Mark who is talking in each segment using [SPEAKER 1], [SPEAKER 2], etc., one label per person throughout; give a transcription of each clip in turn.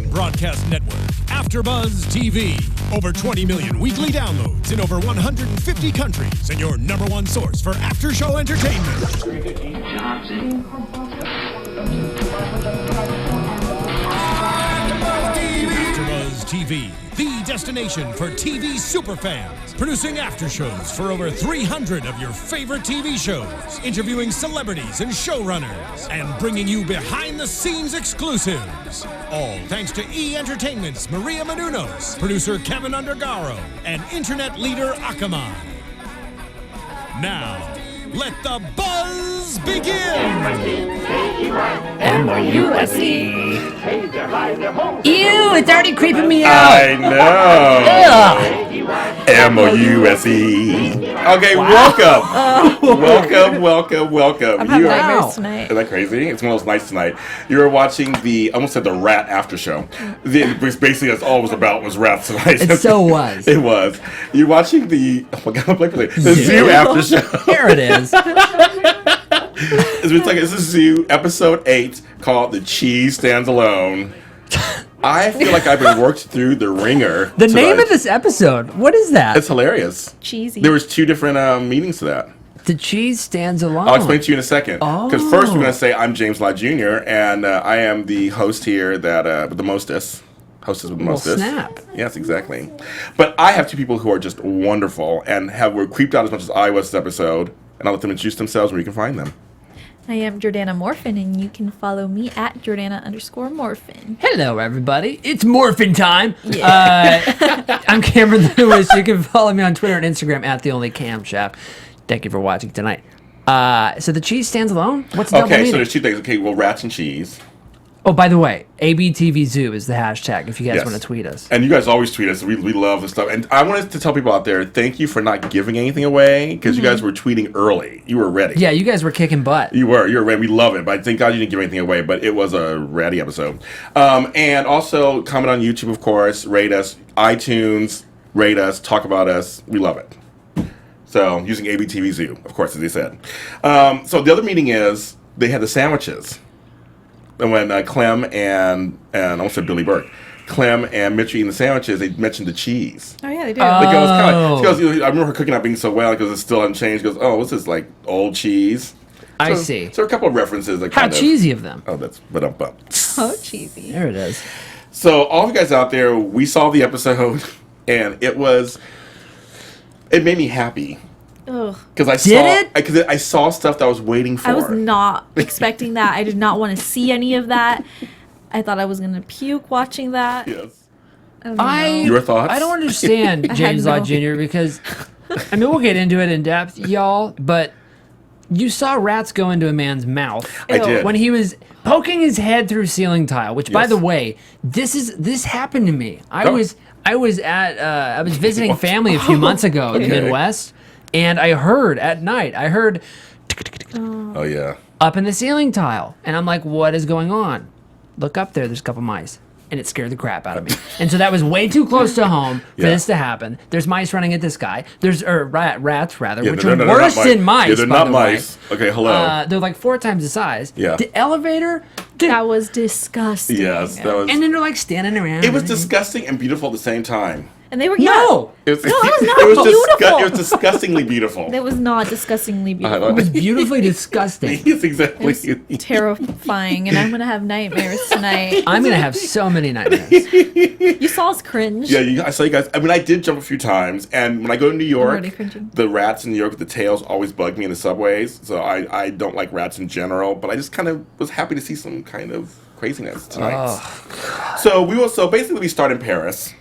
[SPEAKER 1] American broadcast network, AFTERBUZZ TV. Over 20 million weekly downloads in over 150 countries, and your number one source for after-show entertainment. AFTERBUZZ TV, the destination for TV superfans, producing after shows for over 300 of your favorite TV shows, interviewing celebrities and showrunners, and bringing you behind-the-scenes exclusives. All thanks to E! Entertainment's Maria Menounos, producer Kevin Undergaro, and internet leader Akamai. Now, let the buzz begin!
[SPEAKER 2] M-O-U-S-E. Ew, it's already creeping me out.
[SPEAKER 3] I know. M-O-U-S-E. Okay, welcome.
[SPEAKER 4] I'm having nightmares tonight.
[SPEAKER 3] Isn't that crazy? It's one of those nights tonight. You were watching I almost said the Rat after show. Basically, that's all it was about was rats tonight.
[SPEAKER 2] It so was.
[SPEAKER 3] It was. You're watching oh my God, the Zoo after show.
[SPEAKER 2] Here it is.
[SPEAKER 3] It's a Zoo episode 8 called "The Cheese Stands Alone." I feel like I've been worked through the ringer.
[SPEAKER 2] The name of this episode, what is that?
[SPEAKER 3] It's hilarious.
[SPEAKER 4] Cheesy.
[SPEAKER 3] There was 2 different meanings to that.
[SPEAKER 2] The cheese stands alone.
[SPEAKER 3] I'll explain to you in a second. Because first we're going to say I'm James Lott Jr. and I am the host here that with the mostest. Hostess with the mostest.
[SPEAKER 2] Snap.
[SPEAKER 3] Yes, exactly. But I have 2 people who are just wonderful and were creeped out as much as I was this episode. And I'll let them introduce themselves where you can find them.
[SPEAKER 4] I am Jordana Morfin, and you can follow me at Jordana_Morfin.
[SPEAKER 2] Hello, everybody. It's Morphin time.
[SPEAKER 4] Yeah.
[SPEAKER 2] I'm Cameron Lewis. You can follow me on Twitter and Instagram at TheOnlyCamChef. Thank you for watching tonight. So the cheese stands alone? What's the double meaning?
[SPEAKER 3] So there's 2 things. Okay, well, rats and cheese.
[SPEAKER 2] Oh, by the way, ABTVZoo is the hashtag if you guys want to tweet us.
[SPEAKER 3] And you guys always tweet us. We love this stuff. And I wanted to tell people out there, thank you for not giving anything away because you guys were tweeting early. You were ready.
[SPEAKER 2] Yeah, you guys were kicking butt.
[SPEAKER 3] You were ready. We love it. But thank God you didn't give anything away. But it was a ratty episode. And also comment on YouTube, of course. Rate us. iTunes. Rate us. Talk about us. We love it. So using ABTVZoo, of course, as they said. So the other meeting is they had the sandwiches. And when Clem and I almost said Billy Burke, Clem and Mitch are eating the sandwiches, they mentioned the cheese.
[SPEAKER 4] Oh, yeah, they do.
[SPEAKER 3] She goes, I remember her cooking up being so well because it's still unchanged. She goes, oh, what's this, like old cheese?
[SPEAKER 2] I see.
[SPEAKER 3] So a couple of references. That
[SPEAKER 2] How cheesy of them.
[SPEAKER 3] Oh, that's
[SPEAKER 4] So cheesy.
[SPEAKER 2] There it is.
[SPEAKER 3] So all of you guys out there, we saw the episode, and it made me happy.
[SPEAKER 4] Ugh.
[SPEAKER 3] Because I saw stuff that I was waiting for.
[SPEAKER 4] I was not expecting that. I did not want to see any of that. I thought I was going to puke watching that.
[SPEAKER 3] Yes.
[SPEAKER 2] Your
[SPEAKER 3] thoughts?
[SPEAKER 2] I don't understand James Lott Jr. because, I mean, we'll get into it in depth, y'all, but you saw rats go into a man's mouth.
[SPEAKER 3] I did.
[SPEAKER 2] When he was poking his head through ceiling tile, which, by the way, this happened to me. I was visiting family a few months ago in the Midwest. And I heard at night,
[SPEAKER 3] oh yeah,
[SPEAKER 2] up in the ceiling tile. And I'm like, what is going on? Look up there, there's a couple mice. And it scared the crap out of me. And so that was way too close to home for this to happen. There's mice running at this guy. There's rats, which are worse than mice.
[SPEAKER 3] Yeah, they're not mice. Okay, hello.
[SPEAKER 2] They're like 4 times the size.
[SPEAKER 3] Yeah.
[SPEAKER 2] The elevator.
[SPEAKER 4] That was disgusting.
[SPEAKER 3] Yes, that was.
[SPEAKER 2] And then they're like standing around.
[SPEAKER 3] It was disgusting and beautiful at the same time.
[SPEAKER 4] And they were
[SPEAKER 2] no.
[SPEAKER 3] It was
[SPEAKER 4] not
[SPEAKER 3] It
[SPEAKER 4] beautiful.
[SPEAKER 3] was disgustingly beautiful.
[SPEAKER 4] It was not disgustingly beautiful.
[SPEAKER 2] It was beautifully disgusting.
[SPEAKER 3] Yes, exactly.
[SPEAKER 4] It was terrifying, and I'm gonna have nightmares tonight.
[SPEAKER 2] I'm gonna have so many nightmares.
[SPEAKER 4] You saw us cringe.
[SPEAKER 3] Yeah, I saw you guys. I mean, I did jump a few times, and when I go to New York,
[SPEAKER 4] cringing.
[SPEAKER 3] the rats in New York with the tails always bug me in the subways. So I don't like rats in general, but I just kind of was happy to see some kind of craziness tonight.
[SPEAKER 2] Oh,
[SPEAKER 3] So basically we start in Paris.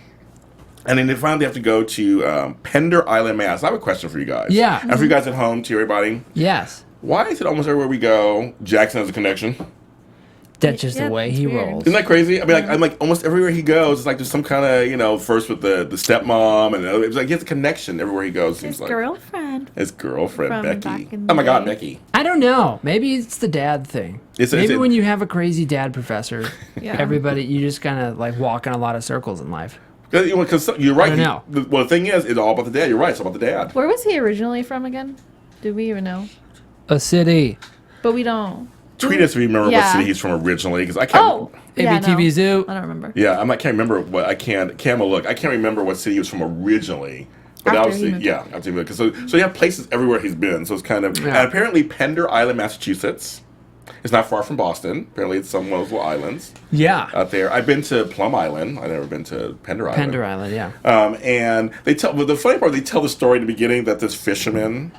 [SPEAKER 3] And then they finally have to go to Pender Island, Mass. I have a question for you guys.
[SPEAKER 2] Yeah.
[SPEAKER 3] And for you guys at home, to everybody.
[SPEAKER 2] Yes.
[SPEAKER 3] Why is it almost everywhere we go, Jackson has a connection?
[SPEAKER 2] That's just the way he
[SPEAKER 4] weird.
[SPEAKER 2] rolls.
[SPEAKER 3] Isn't that crazy? I mean, I'm like almost everywhere he goes, it's like there's some kind of, first with the stepmom, and it's like he has a connection everywhere he goes. Seems like
[SPEAKER 4] girlfriend.
[SPEAKER 3] His girlfriend,
[SPEAKER 4] From
[SPEAKER 3] Becky.
[SPEAKER 4] back in the
[SPEAKER 3] Oh my God,
[SPEAKER 4] day.
[SPEAKER 3] Becky.
[SPEAKER 2] I don't know. Maybe it's the dad thing. Maybe when you have a crazy dad professor, everybody, you just kind of like walk in a lot of circles in life.
[SPEAKER 3] Because you're right.
[SPEAKER 2] I don't know.
[SPEAKER 3] Well, the thing is, it's all about the dad. You're right. It's all about the dad.
[SPEAKER 4] Where was he originally from again? Do we even know?
[SPEAKER 2] A city.
[SPEAKER 4] But we don't.
[SPEAKER 3] Tweet us if you remember what city he's from originally, because I can't.
[SPEAKER 4] Oh, yeah,
[SPEAKER 2] ABTV
[SPEAKER 4] no.
[SPEAKER 2] Zoo.
[SPEAKER 4] I don't remember.
[SPEAKER 3] Yeah, I can't remember what I can't. Cam will look. I can't remember what city he was from originally. But
[SPEAKER 4] After
[SPEAKER 3] obviously,
[SPEAKER 4] he moved.
[SPEAKER 3] yeah, after he moved. So you have places everywhere he's been. So it's kind of.
[SPEAKER 2] Yeah.
[SPEAKER 3] And apparently, Pender Island, Massachusetts, is not far from Boston. Apparently, it's some of those little islands
[SPEAKER 2] Yeah.
[SPEAKER 3] out there. I've been to Plum Island. I've never been to Pender Island.
[SPEAKER 2] Pender Island, yeah.
[SPEAKER 3] And they tell. But the funny part, they tell the story in the beginning that this fisherman,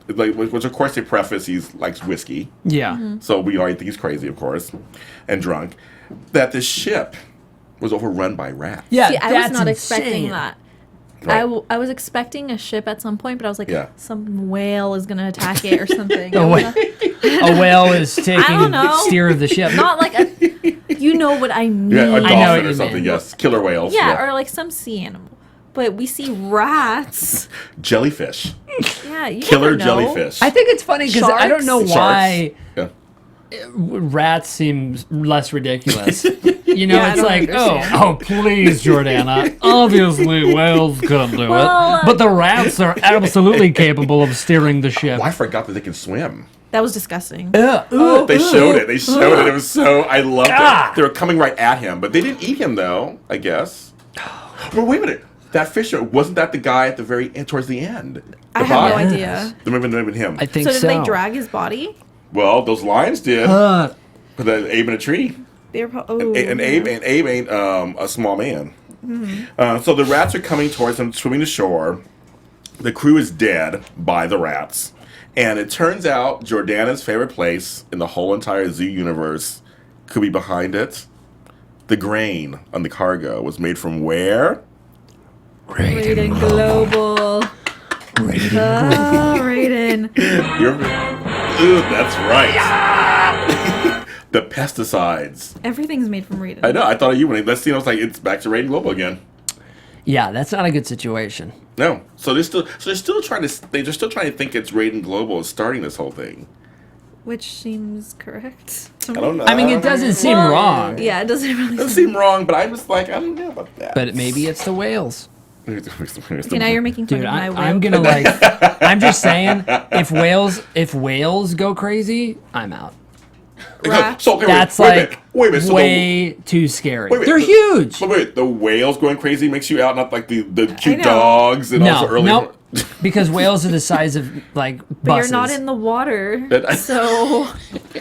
[SPEAKER 3] like, which of course they preface, he likes whiskey.
[SPEAKER 2] Yeah.
[SPEAKER 4] Mm-hmm.
[SPEAKER 3] So we already think he's crazy, of course, and drunk. That this ship was overrun by rats.
[SPEAKER 2] Yeah,
[SPEAKER 4] See, I was not expecting
[SPEAKER 2] insane.
[SPEAKER 4] that.
[SPEAKER 3] Right.
[SPEAKER 4] I was expecting a ship at some point, but I was like,
[SPEAKER 3] Yeah.
[SPEAKER 4] some whale is gonna attack it or something.
[SPEAKER 2] A whale is taking
[SPEAKER 4] don't know.
[SPEAKER 2] steer of the ship.
[SPEAKER 4] Not like you know what I mean.
[SPEAKER 3] Yeah, a
[SPEAKER 2] I know
[SPEAKER 3] dolphin
[SPEAKER 2] what
[SPEAKER 3] or
[SPEAKER 2] you
[SPEAKER 3] something.
[SPEAKER 2] mean.
[SPEAKER 3] Yes, killer whales.
[SPEAKER 4] Yeah, or like some sea animal. But we see rats.
[SPEAKER 3] Jellyfish,
[SPEAKER 4] Yeah, you
[SPEAKER 3] killer
[SPEAKER 4] never know.
[SPEAKER 3] jellyfish.
[SPEAKER 2] I think it's funny because I don't know
[SPEAKER 4] Sharks?
[SPEAKER 2] why
[SPEAKER 3] Yeah.
[SPEAKER 2] rats seem less ridiculous. You know,
[SPEAKER 4] Yeah, I
[SPEAKER 2] it's
[SPEAKER 4] don't
[SPEAKER 2] like,
[SPEAKER 4] understand.
[SPEAKER 2] oh, please, Jordana. Obviously, whales couldn't do
[SPEAKER 4] Well,
[SPEAKER 2] it, but the rats are absolutely capable of steering the ship.
[SPEAKER 3] Oh, I forgot that they can swim.
[SPEAKER 4] That was disgusting.
[SPEAKER 2] Ugh.
[SPEAKER 3] They showed it. They showed it. It was so. I loved
[SPEAKER 2] God.
[SPEAKER 3] it. They were coming right at him, but they didn't eat him though. I guess. Well, wait a minute. That fisher wasn't that the guy at the very end, towards the end?
[SPEAKER 4] I
[SPEAKER 3] The
[SPEAKER 4] have no
[SPEAKER 3] bottom?
[SPEAKER 4] idea.
[SPEAKER 3] There might have been him.
[SPEAKER 2] I think
[SPEAKER 4] So
[SPEAKER 2] so.
[SPEAKER 4] did they drag his body?
[SPEAKER 3] Well, those lions did.
[SPEAKER 2] Uh,
[SPEAKER 3] Put that Abe in a tree.
[SPEAKER 4] They were
[SPEAKER 3] And Abe ain't a small man. So the rats are coming towards them, swimming to shore. The crew is dead by the rats. And it turns out Jordana's favorite place in the whole entire zoo universe could be behind it. The grain on the cargo was made from where?
[SPEAKER 4] Raiden Global. Raiden.
[SPEAKER 3] That's right. The pesticides.
[SPEAKER 4] Everything's made from Raiden.
[SPEAKER 3] I know. I thought of you when that scene. I was like, it's back to Raiden Global again.
[SPEAKER 2] yeah, that's not a good situation.
[SPEAKER 3] No. So they're still trying to think it's Raiden Global is starting this whole thing.
[SPEAKER 4] Which seems correct.
[SPEAKER 3] I don't know.
[SPEAKER 2] I mean, it doesn't seem
[SPEAKER 4] Well,
[SPEAKER 2] wrong,
[SPEAKER 4] Yeah, it doesn't really
[SPEAKER 3] It doesn't seem wrong, but I'm just like, I don't know about that.
[SPEAKER 2] but maybe it's the whales.
[SPEAKER 4] Okay, now you're making fun
[SPEAKER 2] Dude,
[SPEAKER 4] of my
[SPEAKER 2] I'm
[SPEAKER 4] whale.
[SPEAKER 2] gonna like. I'm just saying, if whales go crazy, I'm out.
[SPEAKER 4] Rats.
[SPEAKER 3] So, okay,
[SPEAKER 2] That's
[SPEAKER 3] wait a
[SPEAKER 2] like
[SPEAKER 3] minute. Wait a minute. So
[SPEAKER 2] way too scary.
[SPEAKER 3] wait,
[SPEAKER 2] They're
[SPEAKER 3] the-
[SPEAKER 2] huge.
[SPEAKER 3] wait, the whales going crazy makes you out, not like the cute
[SPEAKER 4] know.
[SPEAKER 3] dogs and also early.
[SPEAKER 2] No, because whales are the size of like buses.
[SPEAKER 4] But you're not in the water,
[SPEAKER 3] But-
[SPEAKER 4] so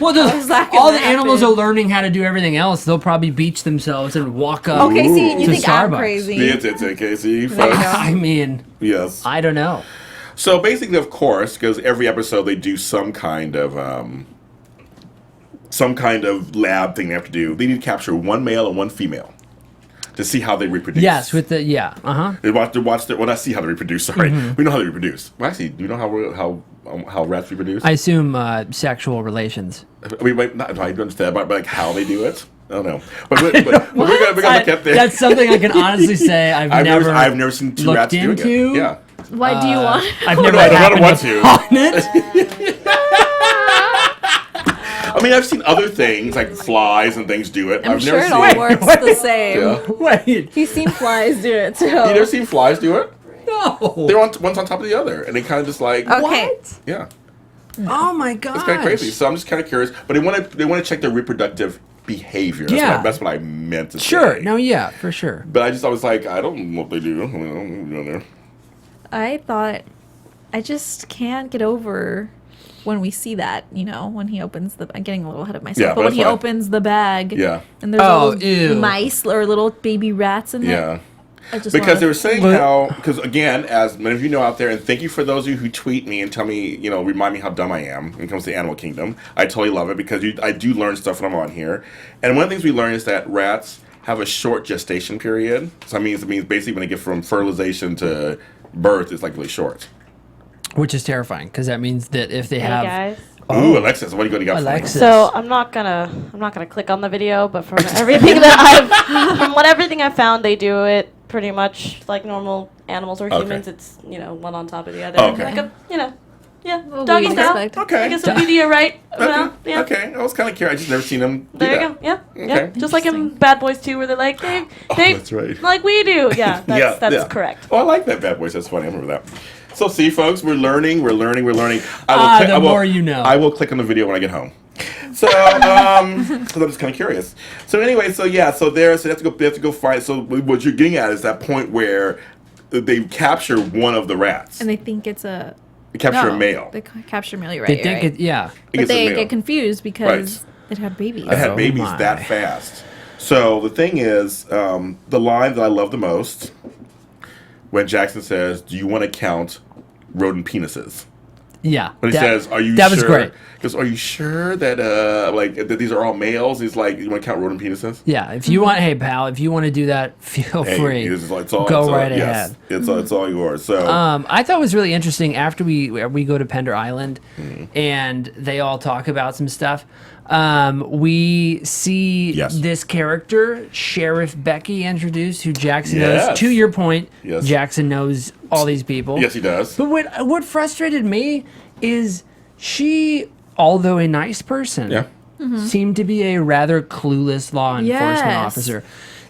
[SPEAKER 2] Well,
[SPEAKER 4] How's that
[SPEAKER 2] all
[SPEAKER 4] gonna
[SPEAKER 2] the animals
[SPEAKER 4] happen?
[SPEAKER 2] are learning how to do everything else. They'll probably beach themselves and walk up.
[SPEAKER 4] okay. See, you
[SPEAKER 2] To
[SPEAKER 4] think I'm
[SPEAKER 2] Starbucks.
[SPEAKER 4] crazy?
[SPEAKER 3] It's okay. See,
[SPEAKER 4] There you
[SPEAKER 3] folks.
[SPEAKER 4] go.
[SPEAKER 2] I mean,
[SPEAKER 3] Yes.
[SPEAKER 2] I don't know.
[SPEAKER 3] So basically, of course, because every episode they do some kind of lab thing they have to do. They need to capture one male and one female to see how they reproduce.
[SPEAKER 2] Yes, with the
[SPEAKER 3] They watch their, well, not see how they reproduce. Sorry,
[SPEAKER 2] Mm-hmm.
[SPEAKER 3] we know how they reproduce. Well, actually, do you know how rats reproduce?
[SPEAKER 2] I assume sexual relations.
[SPEAKER 3] We might not. I don't understand, but like how they do it. I don't know. But we're gonna look at this.
[SPEAKER 2] That's something I can honestly say I've
[SPEAKER 3] never seen two rats
[SPEAKER 2] looked
[SPEAKER 3] doing
[SPEAKER 2] into.
[SPEAKER 3] it. Yeah.
[SPEAKER 4] Why do you want?
[SPEAKER 2] I've
[SPEAKER 3] No,
[SPEAKER 2] never
[SPEAKER 3] I don't
[SPEAKER 2] happened
[SPEAKER 3] want to.
[SPEAKER 2] upon it.
[SPEAKER 3] I mean, I've seen other things like flies and things do it.
[SPEAKER 4] I'm
[SPEAKER 3] I've
[SPEAKER 4] sure
[SPEAKER 3] never
[SPEAKER 4] it
[SPEAKER 3] seen.
[SPEAKER 4] all works the same.
[SPEAKER 3] Yeah.
[SPEAKER 2] Wait,
[SPEAKER 4] He's seen flies do it too.
[SPEAKER 3] You never seen flies do it?
[SPEAKER 2] no.
[SPEAKER 3] They're one's on top of the other, and they kind of just like
[SPEAKER 4] Okay.
[SPEAKER 2] What?
[SPEAKER 3] yeah,
[SPEAKER 2] Oh my god.
[SPEAKER 3] it's kind of crazy. So I'm just kind of curious, but they want to check their reproductive behavior. That's what I meant to
[SPEAKER 2] Sure.
[SPEAKER 3] say.
[SPEAKER 2] No. Yeah. For sure.
[SPEAKER 3] But I was like, I don't know what they do. I mean, I don't know there.
[SPEAKER 4] I thought I just can't get over when we see that, when he opens I'm getting a little ahead of myself,
[SPEAKER 3] Yeah,
[SPEAKER 4] but
[SPEAKER 3] but
[SPEAKER 4] when
[SPEAKER 3] that's
[SPEAKER 4] he
[SPEAKER 3] fine.
[SPEAKER 4] opens the bag
[SPEAKER 3] Yeah.
[SPEAKER 4] and there's all
[SPEAKER 2] ew.
[SPEAKER 4] those mice or little baby rats in there.
[SPEAKER 3] Yeah.
[SPEAKER 4] I just
[SPEAKER 3] Because they
[SPEAKER 4] wanna-
[SPEAKER 3] were saying
[SPEAKER 2] But-
[SPEAKER 3] how, because again, as many of you know out there, and thank you for those of you who tweet me and tell me, remind me how dumb I am when it comes to Animal Kingdom. I totally love it because I do learn stuff when I'm on here. And one of the things we learn is that rats have a short gestation period. So it means basically when they get from fertilization to birth, it's like really short.
[SPEAKER 2] Which is terrifying because that means that if they
[SPEAKER 5] Hey
[SPEAKER 2] have
[SPEAKER 5] guys.
[SPEAKER 3] Ooh, Alexis, what are you got for me?
[SPEAKER 2] Alexis.
[SPEAKER 5] So I'm not gonna click on the video, but from everything everything I've found, they do it pretty much like normal animals or
[SPEAKER 3] Okay.
[SPEAKER 5] humans. It's one on top of the other.
[SPEAKER 3] Okay.
[SPEAKER 5] Like yeah,
[SPEAKER 4] What
[SPEAKER 5] doggy
[SPEAKER 4] we
[SPEAKER 5] style.
[SPEAKER 4] expect.
[SPEAKER 3] Okay.
[SPEAKER 5] I guess it'd be right. Well, yeah.
[SPEAKER 3] Okay, I was kind of curious. I just never seen them do
[SPEAKER 5] There you
[SPEAKER 3] that.
[SPEAKER 5] go. Yeah. Yeah.
[SPEAKER 3] Okay.
[SPEAKER 5] Just like in Bad Boys 2, where they're like, they
[SPEAKER 3] that's right.
[SPEAKER 5] like we do. Yeah. That's
[SPEAKER 3] yeah.
[SPEAKER 5] correct.
[SPEAKER 3] Oh, I like that Bad Boys. That's funny. I remember that. So, see, folks, we're learning.
[SPEAKER 2] the more you know.
[SPEAKER 3] I will click on the video when I get home. So, because I'm just kind of curious. So anyway, so they have to go find. So what you're getting at is that point where they capture one of the rats.
[SPEAKER 4] And they think it's a...
[SPEAKER 3] They capture a male.
[SPEAKER 4] They capture a male, you're
[SPEAKER 2] They
[SPEAKER 4] right.
[SPEAKER 2] think
[SPEAKER 4] you're right.
[SPEAKER 2] it, yeah.
[SPEAKER 4] But they get confused because it had babies.
[SPEAKER 3] It had babies
[SPEAKER 2] my.
[SPEAKER 3] that fast. So the thing is, the line that I love the most, when Jackson says, "Do you want to count rodent penises?"
[SPEAKER 2] Yeah.
[SPEAKER 3] When he says, "Are you
[SPEAKER 2] that
[SPEAKER 3] sure?"
[SPEAKER 2] was great.
[SPEAKER 3] Because are you sure that that these are all males? He's like, "You want to count rodent penises?"
[SPEAKER 2] Yeah, if you want, hey pal, if you want to do that, feel free. Go right ahead.
[SPEAKER 3] It's all yours. So,
[SPEAKER 2] I thought it was really interesting after we go to Pender Island, and they all talk about some stuff. We see this character, Sheriff Becky, introduced, who Jackson knows. To your point, Jackson knows all these people.
[SPEAKER 3] Yes, he does.
[SPEAKER 2] But what frustrated me is she, although a nice person, seemed to be a rather clueless law enforcement officer.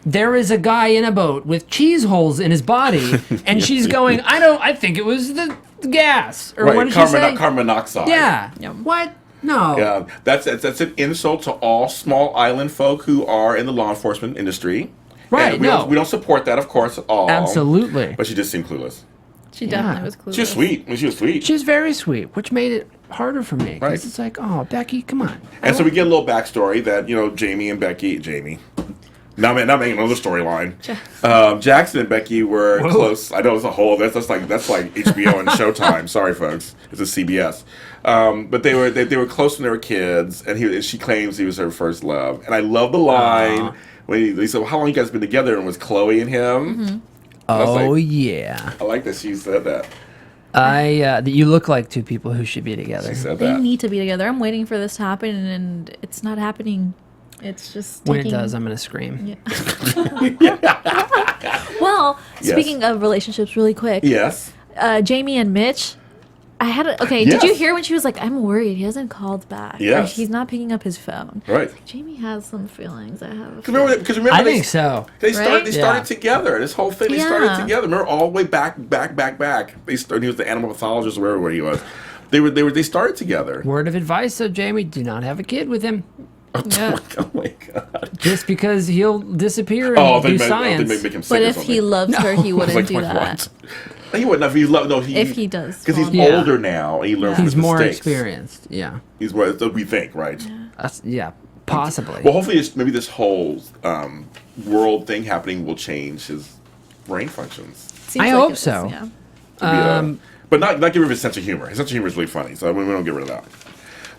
[SPEAKER 2] There is a guy in a boat with cheese holes in his body, and she's going, I think it was the gas. Or what did she say?
[SPEAKER 3] Carbon monoxide.
[SPEAKER 2] Yeah. What? No.
[SPEAKER 3] Yeah, that's an insult to all small island folk who are in the law enforcement industry.
[SPEAKER 2] Right,
[SPEAKER 3] And we don't support that, of course, at all.
[SPEAKER 2] Absolutely.
[SPEAKER 3] But she just seemed clueless.
[SPEAKER 4] She definitely was clueless.
[SPEAKER 3] She was sweet. She was sweet.
[SPEAKER 2] She's very sweet, which made it harder for me. Because it's like, oh, Becky, come on.
[SPEAKER 3] And so we get a little backstory that, Jamie and Becky... Not making another storyline. Jackson and Becky were close. I know it's a whole... That's like HBO and Showtime. Sorry, folks. It's a CBS. But they were close when they were kids, and she claims he was her first love. And I love the line when he said, well, "How long you guys been together?" And it was Chloe and him.
[SPEAKER 4] Mm-hmm.
[SPEAKER 2] Oh, yeah.
[SPEAKER 3] I like that she said that.
[SPEAKER 2] That you look like two people who should be together.
[SPEAKER 3] She said
[SPEAKER 4] They
[SPEAKER 3] that.
[SPEAKER 4] need to be together. I'm waiting for this to happen, and it's not happening. It's just
[SPEAKER 2] When it does, I'm going to scream.
[SPEAKER 4] Well, speaking of relationships, really quick.
[SPEAKER 3] Yes.
[SPEAKER 4] Jamie and Mitch. Did you hear when she was like, "I'm worried he hasn't called back.
[SPEAKER 3] Yes.
[SPEAKER 4] Or he's not picking up his phone."
[SPEAKER 3] Right.
[SPEAKER 4] Jamie has some feelings. I have.
[SPEAKER 3] Because remember,
[SPEAKER 2] I think so.
[SPEAKER 3] They
[SPEAKER 4] Right?
[SPEAKER 3] started together. This whole thing, they started
[SPEAKER 4] Yeah.
[SPEAKER 3] together. Remember, all the way back. He was the animal pathologist, or wherever he was. They started together.
[SPEAKER 2] Word of advice, though, Jamie, do not have a kid with him.
[SPEAKER 4] Yeah.
[SPEAKER 3] Oh my god.
[SPEAKER 2] Just because he'll disappear and do
[SPEAKER 3] they
[SPEAKER 2] science.
[SPEAKER 3] make him sick
[SPEAKER 4] But
[SPEAKER 3] or
[SPEAKER 4] if
[SPEAKER 3] something.
[SPEAKER 4] he loves her, he
[SPEAKER 3] I was
[SPEAKER 4] wouldn't
[SPEAKER 3] like,
[SPEAKER 4] do that.
[SPEAKER 3] What? He wouldn't. If he loved,
[SPEAKER 4] If he does,
[SPEAKER 3] because he's
[SPEAKER 2] Yeah.
[SPEAKER 3] older now. And he learned from
[SPEAKER 2] He's
[SPEAKER 3] his
[SPEAKER 2] more
[SPEAKER 3] mistakes.
[SPEAKER 2] experienced. Yeah.
[SPEAKER 3] He's more. So we think, right?
[SPEAKER 2] Possibly.
[SPEAKER 3] Well, hopefully, maybe this whole world thing happening will change his brain functions.
[SPEAKER 4] Seems
[SPEAKER 2] I
[SPEAKER 4] like
[SPEAKER 2] hope
[SPEAKER 4] it is,
[SPEAKER 2] so.
[SPEAKER 4] yeah.
[SPEAKER 3] But not get rid of his sense of humor. His sense of humor is really funny, so we don't get rid of that.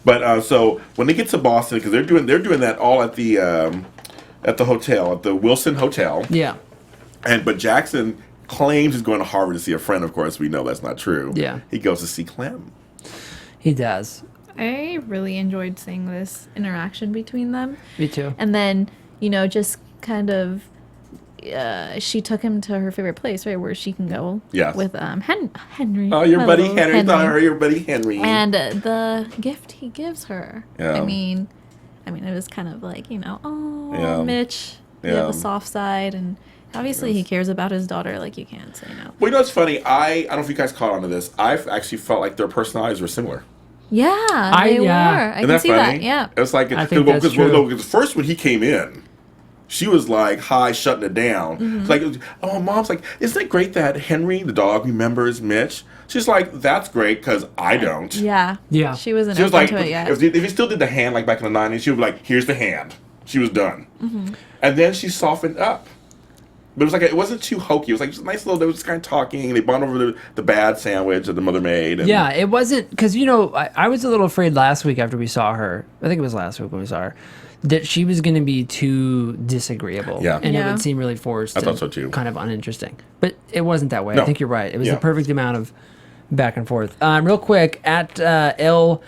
[SPEAKER 3] But so when they get to Boston, because they're doing that all at the hotel, at the Wilson Hotel.
[SPEAKER 2] Yeah.
[SPEAKER 3] But Jackson claims he's going to Harvard to see a friend. Of course, we know that's not true.
[SPEAKER 2] Yeah.
[SPEAKER 3] He goes to see Clem.
[SPEAKER 2] He does.
[SPEAKER 4] I really enjoyed seeing this interaction between them.
[SPEAKER 2] Me too.
[SPEAKER 4] And then, just kind of, she took him to her favorite place, right, where she can go with Henry.
[SPEAKER 3] Oh, your buddy
[SPEAKER 4] Hello,
[SPEAKER 3] Henry. Thought her your buddy Henry.
[SPEAKER 4] And the gift he gives her.
[SPEAKER 3] Yeah.
[SPEAKER 4] I mean, it was kind of like, Mitch, you have a soft side, and obviously he cares about his daughter, like you can't say no.
[SPEAKER 3] Well, what's funny? I don't know if you guys caught on to this. I've actually felt like their personalities were similar.
[SPEAKER 4] Yeah, they were. I
[SPEAKER 3] Isn't
[SPEAKER 4] can see
[SPEAKER 3] funny?
[SPEAKER 4] that. Yeah.
[SPEAKER 3] It was like
[SPEAKER 2] I think that's true.
[SPEAKER 3] because first when he came in, she was like high, shutting it down. It's like, oh, mom's like, isn't it great that Henry, the dog, remembers Mitch? She's like, that's great because I don't.
[SPEAKER 4] Yeah.
[SPEAKER 2] Yeah.
[SPEAKER 4] She wasn't
[SPEAKER 3] She was
[SPEAKER 4] open
[SPEAKER 3] like,
[SPEAKER 4] to it yet.
[SPEAKER 3] if he still did the hand like back in the 90s, she would be like, here's the hand. She was done. And then she softened up. But it was like, it wasn't too hokey. It was like just a nice little, they were just kind of talking. They bonded over the bad sandwich that the mother made. And
[SPEAKER 2] Yeah, it wasn't, because, I was a little afraid last week after we saw her, I think it was last week when we saw her, that she was going to be too disagreeable.
[SPEAKER 3] Yeah.
[SPEAKER 2] And it
[SPEAKER 4] Yeah.
[SPEAKER 2] would seem really forced.
[SPEAKER 3] I
[SPEAKER 2] and
[SPEAKER 3] thought so, too.
[SPEAKER 2] Kind of uninteresting. But it wasn't that way.
[SPEAKER 3] No.
[SPEAKER 2] I think you're right. It was
[SPEAKER 3] Yeah.
[SPEAKER 2] the perfect amount of back and forth. Real quick, at L.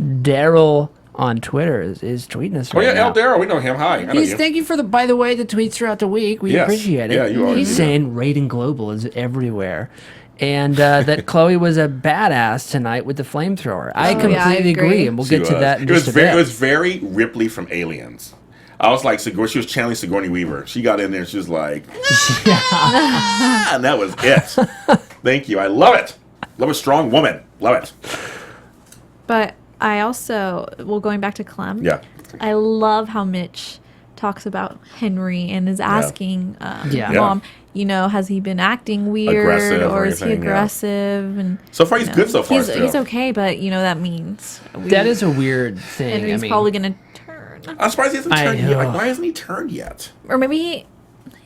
[SPEAKER 2] Daryl on Twitter is tweeting us
[SPEAKER 3] Oh,
[SPEAKER 2] right
[SPEAKER 3] yeah,
[SPEAKER 2] now.
[SPEAKER 3] El Darrow. We know him. Hi. I know you.
[SPEAKER 2] Thank you for by the way, the tweets throughout the week. We
[SPEAKER 3] Yes.
[SPEAKER 2] appreciate it.
[SPEAKER 3] Yeah, you always
[SPEAKER 2] He's
[SPEAKER 3] do
[SPEAKER 2] saying Rating Global is everywhere. And that Chloe was a badass tonight with the flamethrower. I completely
[SPEAKER 4] agree.
[SPEAKER 2] agree, and we'll get to that in just a bit.
[SPEAKER 3] It was very Ripley from Aliens. I was like, she was channeling Sigourney Weaver. She got in there and she was like, and that was it. Thank you. I love it. Love a strong woman. Love it.
[SPEAKER 4] But I also, going back to Clem.
[SPEAKER 3] Yeah.
[SPEAKER 4] I love how Mitch talks about Henry and is asking Mom, has he been acting weird
[SPEAKER 3] Aggressive
[SPEAKER 4] or is he
[SPEAKER 3] anything,
[SPEAKER 4] aggressive? And
[SPEAKER 3] so far, he's good so far.
[SPEAKER 4] He's okay, but that means
[SPEAKER 2] that is a weird thing.
[SPEAKER 4] Henry's probably gonna turn.
[SPEAKER 3] I'm surprised he hasn't turned yet. Like, why hasn't he turned yet?
[SPEAKER 4] Or maybe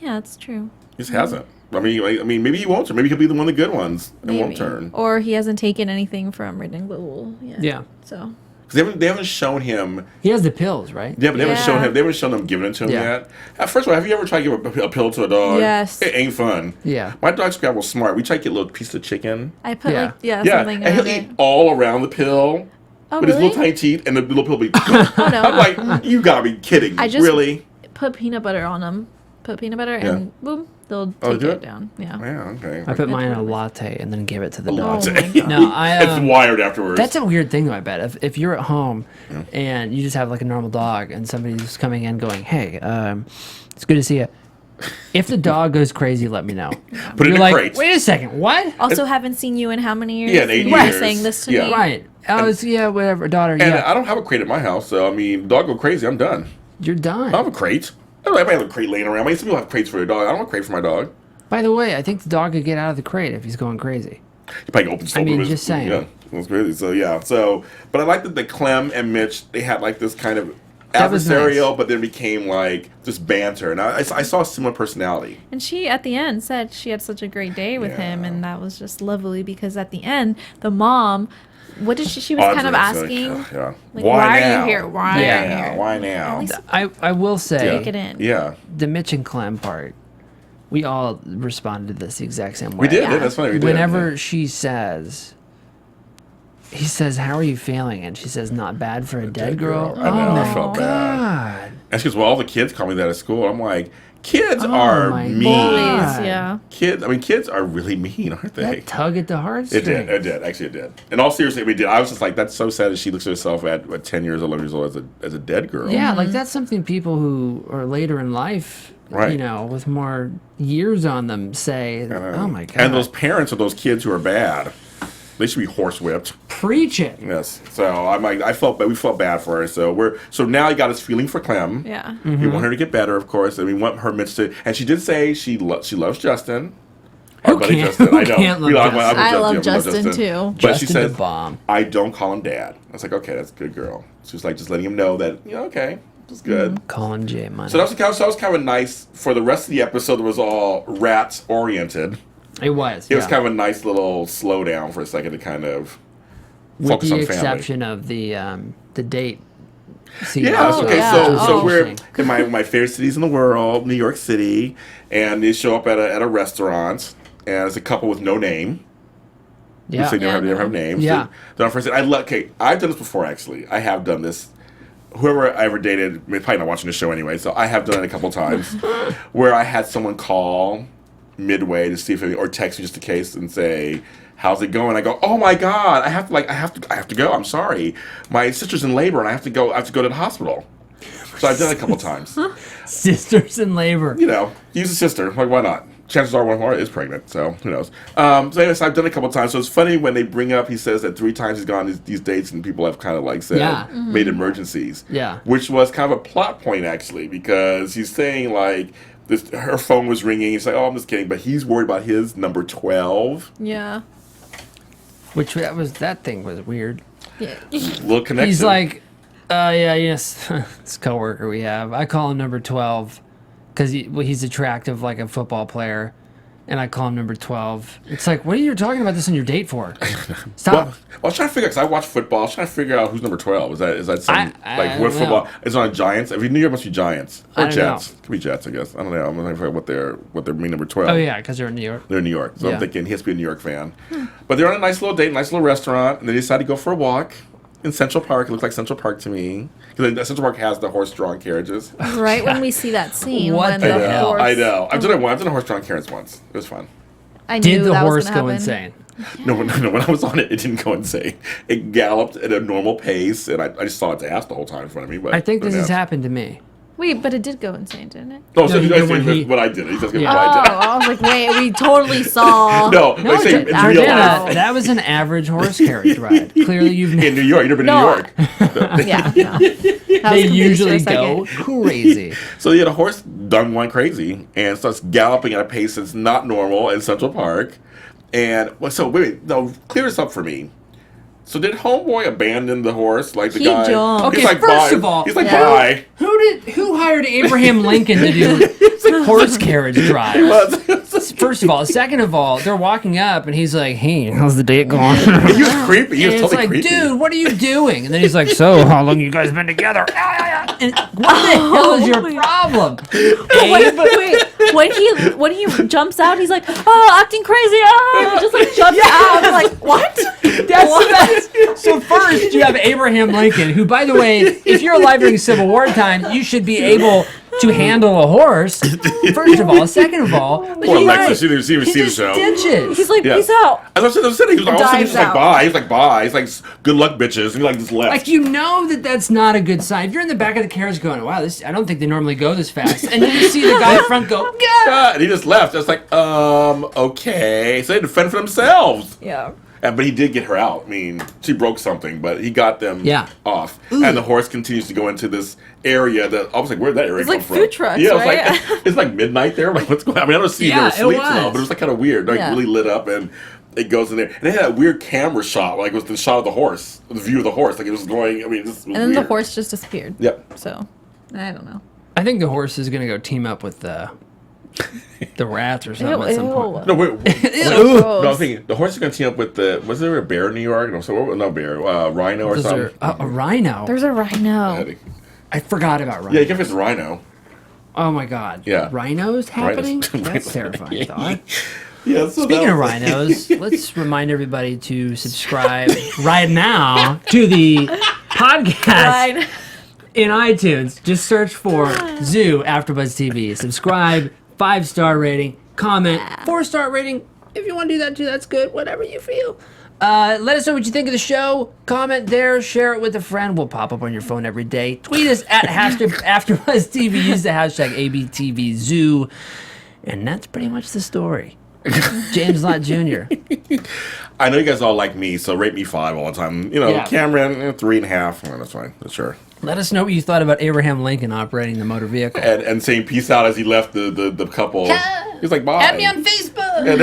[SPEAKER 4] that's true.
[SPEAKER 3] He just hasn't. I mean, maybe he won't turn. Maybe he'll be the one of the good ones and won't turn.
[SPEAKER 4] Or he hasn't taken anything from Red and Glue yet.
[SPEAKER 2] Yeah.
[SPEAKER 4] So.
[SPEAKER 3] Because they haven't shown him.
[SPEAKER 2] He has the pills, right?
[SPEAKER 3] Yeah, but they haven't shown him. They haven't shown them giving it to him yet. First of all, have you ever tried to give a pill to a dog?
[SPEAKER 4] Yes.
[SPEAKER 3] It ain't fun.
[SPEAKER 2] Yeah.
[SPEAKER 3] My dog Scrabble was smart. We tried to get a little piece of chicken.
[SPEAKER 4] I put
[SPEAKER 3] And
[SPEAKER 4] something
[SPEAKER 3] he'll
[SPEAKER 4] in
[SPEAKER 3] eat
[SPEAKER 4] it.
[SPEAKER 3] all around the pill
[SPEAKER 4] Oh,
[SPEAKER 3] with his
[SPEAKER 4] really?
[SPEAKER 3] little tiny teeth, and the little pill will be.
[SPEAKER 4] Oh no.
[SPEAKER 3] I'm like, you gotta be kidding!
[SPEAKER 4] I just
[SPEAKER 3] really?
[SPEAKER 4] put peanut butter on them. Put peanut butter and boom, they'll take
[SPEAKER 3] do
[SPEAKER 4] it
[SPEAKER 3] it?
[SPEAKER 4] down. Yeah.
[SPEAKER 3] Yeah, okay.
[SPEAKER 2] I put mine in a latte and then give it to the dog.
[SPEAKER 4] Oh my God.
[SPEAKER 2] No,
[SPEAKER 3] It's wired afterwards.
[SPEAKER 2] That's a weird thing, though, I bet. If you're at home and you just have like a normal dog and somebody's coming in going, hey, it's good to see you. If the dog goes crazy, let me know.
[SPEAKER 3] Put it
[SPEAKER 2] You're
[SPEAKER 3] in a
[SPEAKER 2] like,
[SPEAKER 3] crate.
[SPEAKER 2] wait a second, what?
[SPEAKER 4] Also, haven't seen you in how many years?
[SPEAKER 3] Yeah, in 8
[SPEAKER 4] You were
[SPEAKER 3] years.
[SPEAKER 4] saying this to
[SPEAKER 3] Yeah.
[SPEAKER 4] me.
[SPEAKER 2] Right. I was, whatever, daughter,
[SPEAKER 3] And I don't have a crate at my house, so I mean, dog go crazy, I'm done.
[SPEAKER 2] You're done.
[SPEAKER 3] I don't have a crate. I don't have a crate laying around. I mean, some people have crates for their dog. I don't have a crate for my dog.
[SPEAKER 2] By the way, I think the dog could get out of the crate if he's going crazy.
[SPEAKER 3] You probably open
[SPEAKER 2] I mean, just saying.
[SPEAKER 3] Yeah, that's crazy. So yeah. But I like that the Clem and Mitch, they had like this kind of
[SPEAKER 2] That was
[SPEAKER 3] adversarial,
[SPEAKER 2] nice.
[SPEAKER 3] but then became like just banter, and I saw a similar personality.
[SPEAKER 4] And she, at the end, said she had such a great day with him, and that was just lovely because at the end, the mom, what did she was kind of asking, like, why are you here? Why are you here?
[SPEAKER 3] Why now?
[SPEAKER 4] At least
[SPEAKER 2] I will say,
[SPEAKER 4] take it in.
[SPEAKER 3] Yeah.
[SPEAKER 2] the Mitch and Clem part, we all responded to this the exact same way.
[SPEAKER 3] We did.
[SPEAKER 4] Yeah.
[SPEAKER 3] Yeah, that's funny. We did.
[SPEAKER 2] Whenever she says, he says, how are you feeling? And she says, not bad for a dead girl.
[SPEAKER 3] I know,
[SPEAKER 2] Oh
[SPEAKER 3] I felt
[SPEAKER 2] my
[SPEAKER 3] bad.
[SPEAKER 2] God.
[SPEAKER 3] And she goes, well, all the kids call me that at school. I'm like, kids
[SPEAKER 2] Oh
[SPEAKER 3] are
[SPEAKER 2] my
[SPEAKER 3] mean.
[SPEAKER 2] God.
[SPEAKER 4] Bullies, yeah.
[SPEAKER 3] Kids are really mean, aren't they?
[SPEAKER 2] That tug at the heartstrings.
[SPEAKER 3] It did. Actually, it did. In all seriousness, we did. I was just like, that's so sad that she looks at herself at 10 years, 11 years old as a dead girl.
[SPEAKER 2] Yeah, like that's something people who are later in life,
[SPEAKER 3] Right.
[SPEAKER 2] with more years on them say, oh my God.
[SPEAKER 3] And those parents of those kids who are bad, they should be horsewhipped.
[SPEAKER 2] Preach it.
[SPEAKER 3] Yes. So I'm like, we felt bad for her. So now he got his feeling for Clem.
[SPEAKER 4] Yeah.
[SPEAKER 3] We want her to get better, of course, and we want her Mitch to. And she did say she loves Justin.
[SPEAKER 2] Who
[SPEAKER 3] Our buddy
[SPEAKER 2] can't-
[SPEAKER 3] Justin.
[SPEAKER 2] who
[SPEAKER 3] I know.
[SPEAKER 2] can't love Justin?
[SPEAKER 4] I love Justin, too.
[SPEAKER 3] But she
[SPEAKER 2] Justin
[SPEAKER 3] said,
[SPEAKER 2] the bomb.
[SPEAKER 3] I don't call him Dad. I was like, okay, that's a good girl. She was like, just letting him know that, okay, it's good.
[SPEAKER 2] Colin J. Money.
[SPEAKER 3] So that was kind of nice. For the rest of the episode, it was all rats oriented.
[SPEAKER 2] It was.
[SPEAKER 3] It was kind of a nice little slowdown for a second to kind of
[SPEAKER 2] with
[SPEAKER 3] focus
[SPEAKER 2] the
[SPEAKER 3] on family.
[SPEAKER 2] exception of the date. Scene.
[SPEAKER 3] Yeah,
[SPEAKER 4] Oh,
[SPEAKER 3] okay.
[SPEAKER 4] yeah.
[SPEAKER 3] So
[SPEAKER 4] Oh.
[SPEAKER 3] we're in my favorite cities in the world, New York City, and they show up at a restaurant, and it's a couple with no name.
[SPEAKER 2] Yeah.
[SPEAKER 3] They never have names.
[SPEAKER 2] Yeah.
[SPEAKER 3] They're on first date. I've done this before, actually. I have done this. Whoever I ever dated, probably not watching the show anyway, so I have done it a couple times, where I had someone call midway to see if or text me just in case and say, how's it going? I go, oh my God, I have to go. I'm sorry. My sister's in labor and I have to go to the hospital. So I've done it a couple times.
[SPEAKER 2] Sisters in labor.
[SPEAKER 3] Use a sister. Like, why not? Chances are one of them is pregnant, so who knows? So anyways, I've done it a couple times. So it's funny when they bring up, he says that 3 times he's gone on these dates and people have kind of like said, made emergencies.
[SPEAKER 2] Yeah.
[SPEAKER 3] Which was kind of a plot point, actually, because he's saying like, her phone was ringing. He's like, oh, I'm just kidding. But he's worried about his number 12.
[SPEAKER 4] Yeah.
[SPEAKER 2] That thing was weird.
[SPEAKER 4] Yeah.
[SPEAKER 3] Little connection.
[SPEAKER 2] He's like, yes, this coworker we have. I call him number 12 because he's attractive like a football player, and I call him number 12. It's like, what are you talking about this on your date for? Stop.
[SPEAKER 3] Well, I was trying to figure, because I watch football, I was trying to figure out who's number 12. Is that some,
[SPEAKER 2] I
[SPEAKER 3] what
[SPEAKER 2] don't
[SPEAKER 3] football?
[SPEAKER 2] know.
[SPEAKER 3] Is it on Giants? If you New York must be Giants. Or
[SPEAKER 2] I don't
[SPEAKER 3] Jets.
[SPEAKER 2] know.
[SPEAKER 3] Could be Jets, I guess. I don't know. I'm going to figure out what their mean number 12.
[SPEAKER 2] Oh, yeah, because they're in New York.
[SPEAKER 3] They're in New York. So
[SPEAKER 2] Yeah.
[SPEAKER 3] I'm thinking he has to be a New York fan. But they're on a nice little date, nice little restaurant, and they decide to go for a walk in Central Park. It looks like Central Park to me. Because Central Park has the horse-drawn carriages.
[SPEAKER 4] Right when we see that scene.
[SPEAKER 2] What
[SPEAKER 4] when
[SPEAKER 2] the
[SPEAKER 4] the
[SPEAKER 2] hell?
[SPEAKER 4] horse,
[SPEAKER 3] I know. I've done a horse-drawn carriage once. It was fun.
[SPEAKER 4] I
[SPEAKER 2] Did
[SPEAKER 4] knew
[SPEAKER 2] the
[SPEAKER 4] that was
[SPEAKER 2] horse
[SPEAKER 4] gonna
[SPEAKER 2] go
[SPEAKER 4] happen.
[SPEAKER 2] insane?
[SPEAKER 3] No, when I was on it, it didn't go insane. It galloped at a normal pace, and I just saw its ass the whole time in front of me. But
[SPEAKER 2] I think this has
[SPEAKER 3] happened.
[SPEAKER 2] happened to me.
[SPEAKER 4] Wait, but it did go insane, didn't it?
[SPEAKER 3] Oh, so
[SPEAKER 2] No,
[SPEAKER 3] what I did. He says what
[SPEAKER 4] Oh,
[SPEAKER 3] I did.
[SPEAKER 4] I was like, wait, we totally saw.
[SPEAKER 3] No,
[SPEAKER 2] No,
[SPEAKER 3] like say in
[SPEAKER 2] Jordana,
[SPEAKER 3] real life.
[SPEAKER 2] that was an average horse carriage ride. Clearly, you've
[SPEAKER 3] In New York. You've never been
[SPEAKER 4] No.
[SPEAKER 3] to New York.
[SPEAKER 4] Yeah, no.
[SPEAKER 2] they usually go crazy.
[SPEAKER 3] So yeah, the horse done went crazy and starts galloping at a pace that's not normal in Central Park. And so wait, no, clear this up for me. So did Homeboy abandon the horse like the
[SPEAKER 4] He
[SPEAKER 3] guy?
[SPEAKER 4] jumped.
[SPEAKER 2] Okay,
[SPEAKER 3] He's like,
[SPEAKER 2] first
[SPEAKER 3] bye.
[SPEAKER 2] of all,
[SPEAKER 3] He's like,
[SPEAKER 4] Yeah.
[SPEAKER 3] bye.
[SPEAKER 2] Who hired Abraham Lincoln to do horse carriage drive? First of all, second of all, they're walking up and he's like, "Hey, how's the date going?"
[SPEAKER 3] He was creepy. He was
[SPEAKER 2] And it's
[SPEAKER 3] totally
[SPEAKER 2] like,
[SPEAKER 3] creepy.
[SPEAKER 2] dude, what are you doing? And then he's like, so, how long you guys been together? And what the hell is your problem?
[SPEAKER 4] Wait, when he jumps out, he's like, oh, acting crazy, he just like jumps out. I'm like, what?
[SPEAKER 2] That's so first you have Abraham Lincoln, who, by the way, if you're alive during Civil War time, you should be able to handle a horse. First of all, second of all,
[SPEAKER 3] Poor Alexis, she didn't see the show.
[SPEAKER 2] ditches.
[SPEAKER 4] He's like,
[SPEAKER 3] Yeah.
[SPEAKER 4] peace out.
[SPEAKER 3] As I said, he was all of a sudden
[SPEAKER 4] Dives
[SPEAKER 3] just like
[SPEAKER 4] out.
[SPEAKER 3] bye. He's like bye. He's like good luck, bitches, and he like just left.
[SPEAKER 2] Like, you know that's not a good sign. If you're in the back of the carriage going, wow, I don't think they normally go this fast. And then you see the guy in front go, yeah.
[SPEAKER 3] And he just left. It's like, okay. So they had to fend for themselves.
[SPEAKER 4] Yeah.
[SPEAKER 3] But he did get her out. I mean, she broke something, but he got them off. And the horse continues to go into this area that I was like, where'd that area
[SPEAKER 4] It's
[SPEAKER 3] come
[SPEAKER 4] like
[SPEAKER 3] from?
[SPEAKER 4] food trucks,
[SPEAKER 3] yeah, it was
[SPEAKER 4] right?
[SPEAKER 3] like it's like midnight there. I'm like, what's going on? I mean, I don't see
[SPEAKER 2] Yeah,
[SPEAKER 3] her
[SPEAKER 2] it
[SPEAKER 3] sleep
[SPEAKER 2] was.
[SPEAKER 3] but it was like kind of weird. Like
[SPEAKER 4] Yeah.
[SPEAKER 3] really lit up and it goes in there. And they had that weird camera shot, like it was the shot of the horse, the view of the horse. Like it was going, I mean, this was
[SPEAKER 4] And then
[SPEAKER 3] weird.
[SPEAKER 4] the horse just disappeared.
[SPEAKER 3] Yep.
[SPEAKER 4] So, I don't know.
[SPEAKER 2] I think the horse is going to go team up with the rats or something at some
[SPEAKER 4] Ew,
[SPEAKER 2] point.
[SPEAKER 3] No, wait.
[SPEAKER 4] Ew.
[SPEAKER 3] No, I'm thinking the horse is going to team up with the. Was there a bear in New York? No, no bear. Rhino or
[SPEAKER 2] Those
[SPEAKER 3] something.
[SPEAKER 2] are, a rhino.
[SPEAKER 4] There's a rhino.
[SPEAKER 2] I forgot about rhino.
[SPEAKER 3] Yeah, you can fix rhino.
[SPEAKER 2] Oh my god.
[SPEAKER 3] Yeah.
[SPEAKER 2] Rhinos happening?
[SPEAKER 3] Rhinos.
[SPEAKER 2] That's terrifying thought.
[SPEAKER 3] Yeah. So
[SPEAKER 2] Speaking of rhinos, let's remind everybody to subscribe right now to the podcast in iTunes. Just search for Zoo AfterBuzz TV. Subscribe, 5-star rating, comment, 4-star rating. If you want to do that too, that's good. Whatever you feel. Let us know what you think of the show. Comment there, share it with a friend. We'll pop up on your phone every day. Tweet us at AfterBuzz TV. Use the hashtag ABTVZoo. And that's pretty much the story. James Lott Jr.
[SPEAKER 3] I know you guys all like me, so rate me 5 all the time. You know,
[SPEAKER 2] Yeah.
[SPEAKER 3] Cameron 3.5. Well, that's fine. That's sure.
[SPEAKER 2] Let us know what you thought about Abraham Lincoln operating the motor vehicle.
[SPEAKER 3] And saying peace out as he left the couple. He's like, bye.
[SPEAKER 2] Add me on Facebook.
[SPEAKER 3] And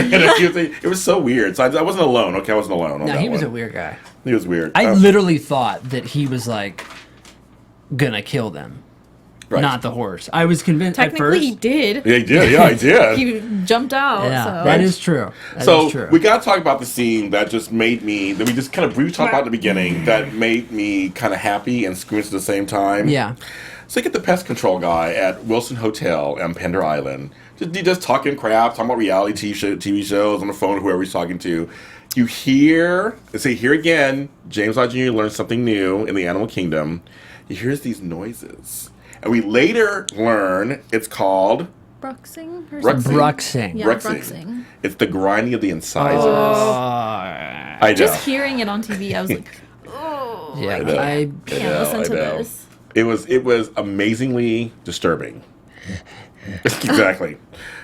[SPEAKER 3] it was so weird. So I wasn't alone. Okay, I wasn't alone. On
[SPEAKER 2] No,
[SPEAKER 3] that
[SPEAKER 2] he was
[SPEAKER 3] one.
[SPEAKER 2] a weird guy.
[SPEAKER 3] He was weird.
[SPEAKER 2] I literally thought that he was like gonna kill them,
[SPEAKER 3] right.
[SPEAKER 2] not the horse. I was convinced at
[SPEAKER 4] Technically,
[SPEAKER 2] first.
[SPEAKER 4] he did.
[SPEAKER 3] Yeah, he did. Yeah, he did.
[SPEAKER 4] He jumped out.
[SPEAKER 2] Yeah,
[SPEAKER 4] so.
[SPEAKER 2] that is true. That
[SPEAKER 3] So
[SPEAKER 2] is true.
[SPEAKER 3] we got to talk about the scene that just made me. That we just kind of briefly talked about at the beginning. That made me kind of happy and squinch at the same time.
[SPEAKER 2] Yeah.
[SPEAKER 3] So you get the pest control guy at Wilson Hotel on Pender Island. Just talking crap, talking about reality TV shows on the phone, whoever he's talking to. You hear, here again, James Lott Jr. learns something new in the animal kingdom. He hears these noises. And we later learn it's called
[SPEAKER 4] Bruxing? Or
[SPEAKER 3] Bruxing.
[SPEAKER 4] something?
[SPEAKER 2] Bruxing.
[SPEAKER 4] Yeah, bruxing.
[SPEAKER 3] It's the grinding of the incisors.
[SPEAKER 2] Oh.
[SPEAKER 3] I know.
[SPEAKER 4] Just hearing it on TV, I was like, oh,
[SPEAKER 2] Yeah,
[SPEAKER 3] know.
[SPEAKER 2] I
[SPEAKER 4] can't listen to this.
[SPEAKER 3] It was amazingly disturbing. Exactly.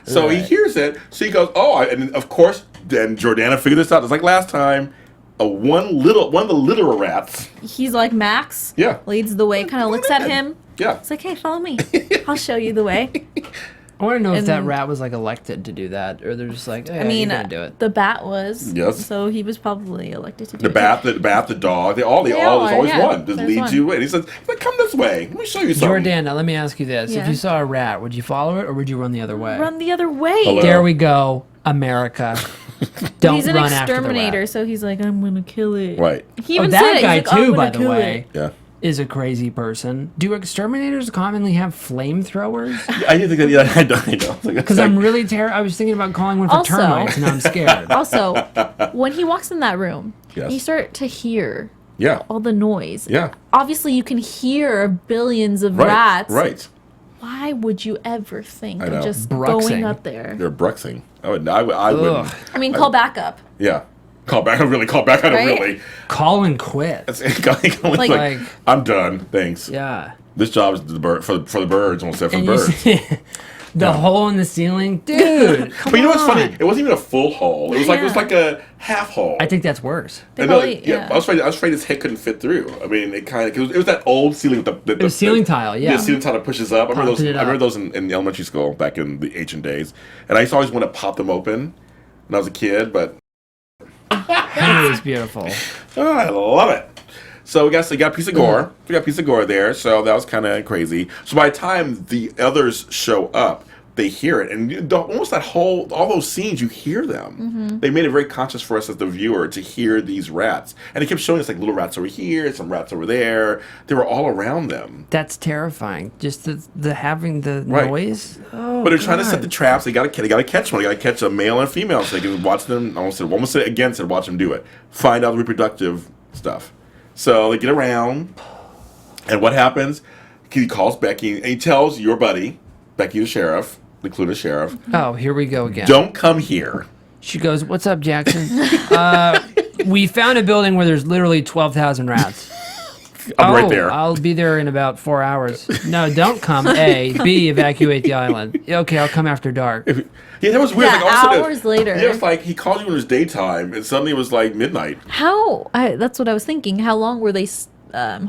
[SPEAKER 3] So he hears it. So he goes, "Oh!" And of course, then Jordana figured this out. It's like last time. One of the litter rats.
[SPEAKER 4] He's like, Max
[SPEAKER 3] Yeah.
[SPEAKER 4] leads the way, kind of looks at him.
[SPEAKER 3] Yeah.
[SPEAKER 4] It's like, hey, follow me. I'll show you the way.
[SPEAKER 2] I want to know if that
[SPEAKER 4] And-
[SPEAKER 2] rat was like elected to do that, or they're just like, hey,
[SPEAKER 4] I mean,
[SPEAKER 2] you're gonna do it.
[SPEAKER 4] the bat was.
[SPEAKER 3] Yes.
[SPEAKER 4] So he was probably elected to do
[SPEAKER 3] The
[SPEAKER 4] it.
[SPEAKER 3] bat, the dog, there's
[SPEAKER 4] all
[SPEAKER 3] always
[SPEAKER 4] are, yeah.
[SPEAKER 3] one. Just
[SPEAKER 4] There's
[SPEAKER 3] leads
[SPEAKER 4] one.
[SPEAKER 3] you away. And he says, "Come this way. Let me show you something."
[SPEAKER 2] Jordana, let me ask you this:
[SPEAKER 4] Yeah.
[SPEAKER 2] if you saw a rat, would you follow it, or would you run the other way?
[SPEAKER 4] Run the other way.
[SPEAKER 3] Hello?
[SPEAKER 2] There we go, America. Don't
[SPEAKER 4] He's an
[SPEAKER 2] run after the
[SPEAKER 4] exterminator,
[SPEAKER 2] rat.
[SPEAKER 4] so he's like, I'm gonna kill it.
[SPEAKER 3] Right.
[SPEAKER 4] He
[SPEAKER 2] Oh,
[SPEAKER 4] even
[SPEAKER 2] that
[SPEAKER 4] said it.
[SPEAKER 2] guy
[SPEAKER 4] He's like, I'm
[SPEAKER 2] too, by
[SPEAKER 4] gonna
[SPEAKER 2] the
[SPEAKER 4] kill
[SPEAKER 2] way,
[SPEAKER 4] it.
[SPEAKER 3] Yeah.
[SPEAKER 2] is a crazy person. Do exterminators commonly have flamethrowers?
[SPEAKER 3] I didn't think that. Yeah, I don't.
[SPEAKER 2] Because I'm really I was thinking about calling one for
[SPEAKER 4] Also-
[SPEAKER 2] termites, and now I'm scared.
[SPEAKER 4] Also, when he walks in that room,
[SPEAKER 3] Yes.
[SPEAKER 4] you start to hear
[SPEAKER 3] Yeah.
[SPEAKER 4] all the noise.
[SPEAKER 3] Yeah.
[SPEAKER 4] Obviously, you can hear billions of
[SPEAKER 3] Right.
[SPEAKER 4] rats.
[SPEAKER 3] Right.
[SPEAKER 4] Why would you ever think
[SPEAKER 3] I
[SPEAKER 4] of
[SPEAKER 3] know.
[SPEAKER 4] just
[SPEAKER 2] Bruxing.
[SPEAKER 4] going up there?
[SPEAKER 3] They're bruxing. I wouldn't.
[SPEAKER 4] I mean, call back up.
[SPEAKER 3] Yeah. Call back. Really. Call back. I don't
[SPEAKER 4] Right?
[SPEAKER 3] really.
[SPEAKER 2] Call and quit.
[SPEAKER 3] It's like,
[SPEAKER 4] Like-
[SPEAKER 3] I'm done. Thanks.
[SPEAKER 2] Yeah.
[SPEAKER 3] This job is the bird for the birds. Almost said for the
[SPEAKER 2] And
[SPEAKER 3] birds.
[SPEAKER 2] The hole in the ceiling, dude. Come
[SPEAKER 3] But you know what's
[SPEAKER 2] on.
[SPEAKER 3] funny? It wasn't even a full hole. It was like a half hole.
[SPEAKER 2] I think that's worse.
[SPEAKER 4] They probably,
[SPEAKER 3] I was afraid his head couldn't fit through. I mean, it kind of it was that old ceiling with the
[SPEAKER 2] ceiling tile, yeah.
[SPEAKER 3] The ceiling tile that pushes up. I remember
[SPEAKER 2] Popped
[SPEAKER 3] those.
[SPEAKER 2] it
[SPEAKER 3] I remember
[SPEAKER 2] up.
[SPEAKER 3] those in elementary school back in the ancient days. And I used to always want to pop them open when I was a kid, but
[SPEAKER 2] It was beautiful.
[SPEAKER 3] oh, I love it. So we got a piece of gore. We got a piece of gore there. So that was kind of crazy. So by the time the others show up, they hear it, and almost all those scenes, you hear them. They made it very conscious for us as the viewer to hear these rats, and it kept showing us like little rats over here, some rats over there. They were all around them.
[SPEAKER 2] That's terrifying. Just the having the
[SPEAKER 3] Right.
[SPEAKER 2] noise. Oh,
[SPEAKER 3] But they're trying to set
[SPEAKER 2] God.
[SPEAKER 3] the traps. They got to catch one. They got to catch a male and a female, so they can watch them. I almost said it again. Said watch them do it. Find out the reproductive stuff. So they get around, and what happens? He calls Becky, and he tells your buddy, Becky the sheriff, the Cluna sheriff,
[SPEAKER 2] Oh, here we go again.
[SPEAKER 3] don't come here.
[SPEAKER 2] She goes, "What's up, Jackson? We found a building where there's literally 12,000 rats.
[SPEAKER 3] I'm right there.
[SPEAKER 2] I'll be there in about 4 hours. No, don't come. A, B, evacuate the island. Okay, I'll come after dark.
[SPEAKER 3] Yeah, that was weird.
[SPEAKER 4] Yeah,
[SPEAKER 3] like, all of a sudden-
[SPEAKER 4] hours later.
[SPEAKER 3] Yeah, it's like he called you when it was daytime, and suddenly it was like midnight.
[SPEAKER 4] That's what I was thinking. How long were they in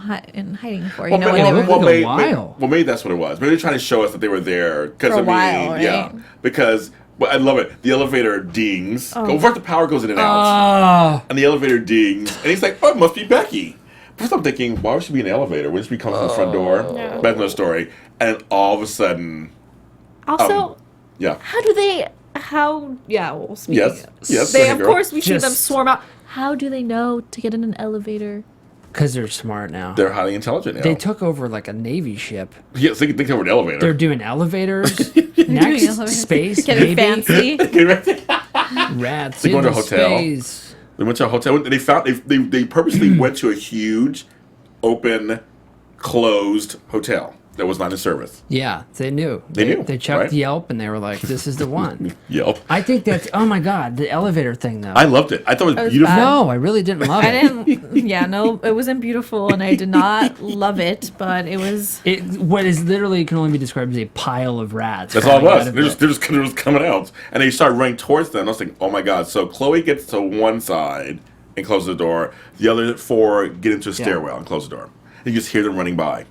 [SPEAKER 4] hiding for? You know,
[SPEAKER 3] maybe,
[SPEAKER 4] when they were
[SPEAKER 3] maybe that's what it was. Maybe they're trying to show us that they were there because
[SPEAKER 4] For a while,
[SPEAKER 3] yeah,
[SPEAKER 4] right?
[SPEAKER 3] because. But I love it. The elevator dings.
[SPEAKER 4] Oh.
[SPEAKER 3] First, the power goes in and out,
[SPEAKER 2] Oh,
[SPEAKER 3] and the elevator dings, and he's like, "Oh, it must be Becky." First, I'm thinking, why would she be in an elevator? Wouldn't she be coming from the front door?
[SPEAKER 4] Yeah.
[SPEAKER 3] That's another story. And then all of a sudden,
[SPEAKER 4] Also,
[SPEAKER 3] yeah,
[SPEAKER 4] how do they? Well, speaking
[SPEAKER 3] yes, yes.
[SPEAKER 4] they
[SPEAKER 3] go ahead,
[SPEAKER 4] of
[SPEAKER 3] girl.
[SPEAKER 4] course we see them
[SPEAKER 2] Just-
[SPEAKER 4] swarm out. How do they know to get in an elevator?
[SPEAKER 2] because they're smart now.
[SPEAKER 3] They're highly intelligent now.
[SPEAKER 2] They took over like a Navy ship.
[SPEAKER 3] Yes, they can think over an elevator.
[SPEAKER 2] They're doing elevators.
[SPEAKER 4] Doing
[SPEAKER 2] Next,
[SPEAKER 4] elevators.
[SPEAKER 2] space,
[SPEAKER 4] Getting
[SPEAKER 2] maybe.
[SPEAKER 4] fancy.
[SPEAKER 2] Rats
[SPEAKER 3] They go
[SPEAKER 2] in
[SPEAKER 3] to a hotel.
[SPEAKER 2] space.
[SPEAKER 3] They went to a hotel. They purposely went to a huge, open, closed hotel that was not in service.
[SPEAKER 2] Yeah, they knew.
[SPEAKER 3] They knew,
[SPEAKER 2] They checked
[SPEAKER 3] right?
[SPEAKER 2] Yelp and they were like, "This is the one."
[SPEAKER 3] Yelp.
[SPEAKER 2] I think that's. Oh my god, the elevator thing though.
[SPEAKER 3] I loved it. I thought it was
[SPEAKER 4] was
[SPEAKER 3] beautiful.
[SPEAKER 4] bad.
[SPEAKER 2] No, I really didn't love
[SPEAKER 4] I
[SPEAKER 2] it.
[SPEAKER 4] didn't. Yeah, no, it wasn't beautiful, and I did not love it. But it was.
[SPEAKER 2] What is literally can only be described as a pile of rats.
[SPEAKER 3] That's all it
[SPEAKER 2] falling out
[SPEAKER 3] was.
[SPEAKER 2] of
[SPEAKER 3] They're just coming out, and they started running towards them. I was like, "Oh my god!" So Chloe gets to one side and closes the door. The other four get into a stairwell and close the door. You just hear them running by.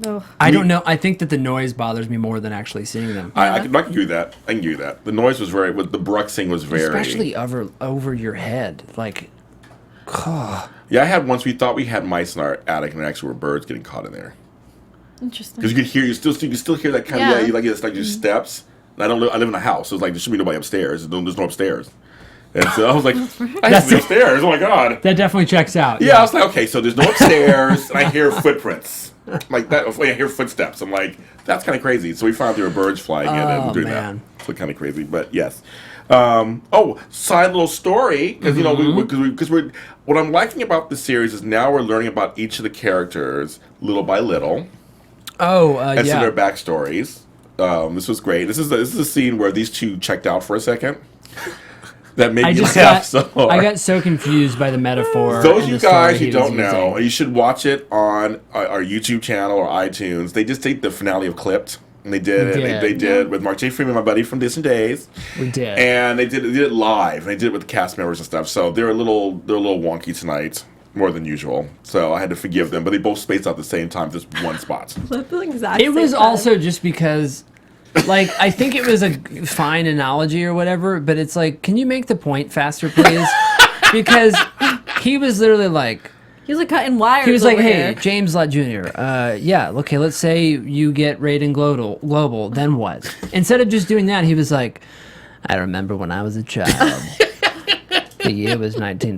[SPEAKER 4] Oh.
[SPEAKER 2] I don't know. I think that the noise bothers me more than actually seeing them.
[SPEAKER 3] I can agree with that. I can agree with that. The noise was very. The bruxing was very.
[SPEAKER 2] Especially over your head. Like,
[SPEAKER 3] Yeah, I had once. We thought we had mice in our attic, and actually were birds getting caught in there.
[SPEAKER 4] Interesting.
[SPEAKER 3] Because you could hear, you can still hear that kind
[SPEAKER 4] Yeah.
[SPEAKER 3] of, it's like just steps. And I live in a house, so it's like there should be nobody upstairs. There's no upstairs. And so I was like, I have to be upstairs. Oh my god.
[SPEAKER 2] that definitely checks out.
[SPEAKER 3] Yeah, I was like, okay, so there's no upstairs, and I hear footprints. Like that, I hear footsteps. I'm like, that's kind of crazy. So we found out there were birds flying in and doing
[SPEAKER 2] man.
[SPEAKER 3] that. So kind of crazy, but yes. Side little story, because because we're what I'm liking about this series is now we're learning about each of the characters little by little.
[SPEAKER 2] Oh,
[SPEAKER 3] And
[SPEAKER 2] yeah.
[SPEAKER 3] so their backstories. This was great. This is a scene where these two checked out for a second. That made me laugh so hard.
[SPEAKER 2] I got so confused by the metaphor.
[SPEAKER 3] Those
[SPEAKER 2] and
[SPEAKER 3] you
[SPEAKER 2] the story
[SPEAKER 3] guys
[SPEAKER 2] he
[SPEAKER 3] who
[SPEAKER 2] was
[SPEAKER 3] don't know,
[SPEAKER 2] using.
[SPEAKER 3] you should watch it on our YouTube channel or iTunes. They just take the finale of Clipped, and they did it.
[SPEAKER 2] did.
[SPEAKER 3] They did with Mark J. Freeman, my buddy from Distant Days.
[SPEAKER 2] We did.
[SPEAKER 3] And they did it live. And they did it with the cast members and stuff. So they're a little wonky tonight, more than usual. So I had to forgive them. But they both spaced out at the same time, just one spot.
[SPEAKER 2] It was also just because, like, I think it was a fine analogy or whatever, but it's like, can you make the point faster, please? Because he was literally like,
[SPEAKER 4] He was like cutting wires.
[SPEAKER 2] he was like,
[SPEAKER 4] over
[SPEAKER 2] hey,
[SPEAKER 4] here.
[SPEAKER 2] James Lott Jr., yeah, okay, let's say you get rated global, then what? Instead of just doing that, he was like, I remember when I was a child. The year was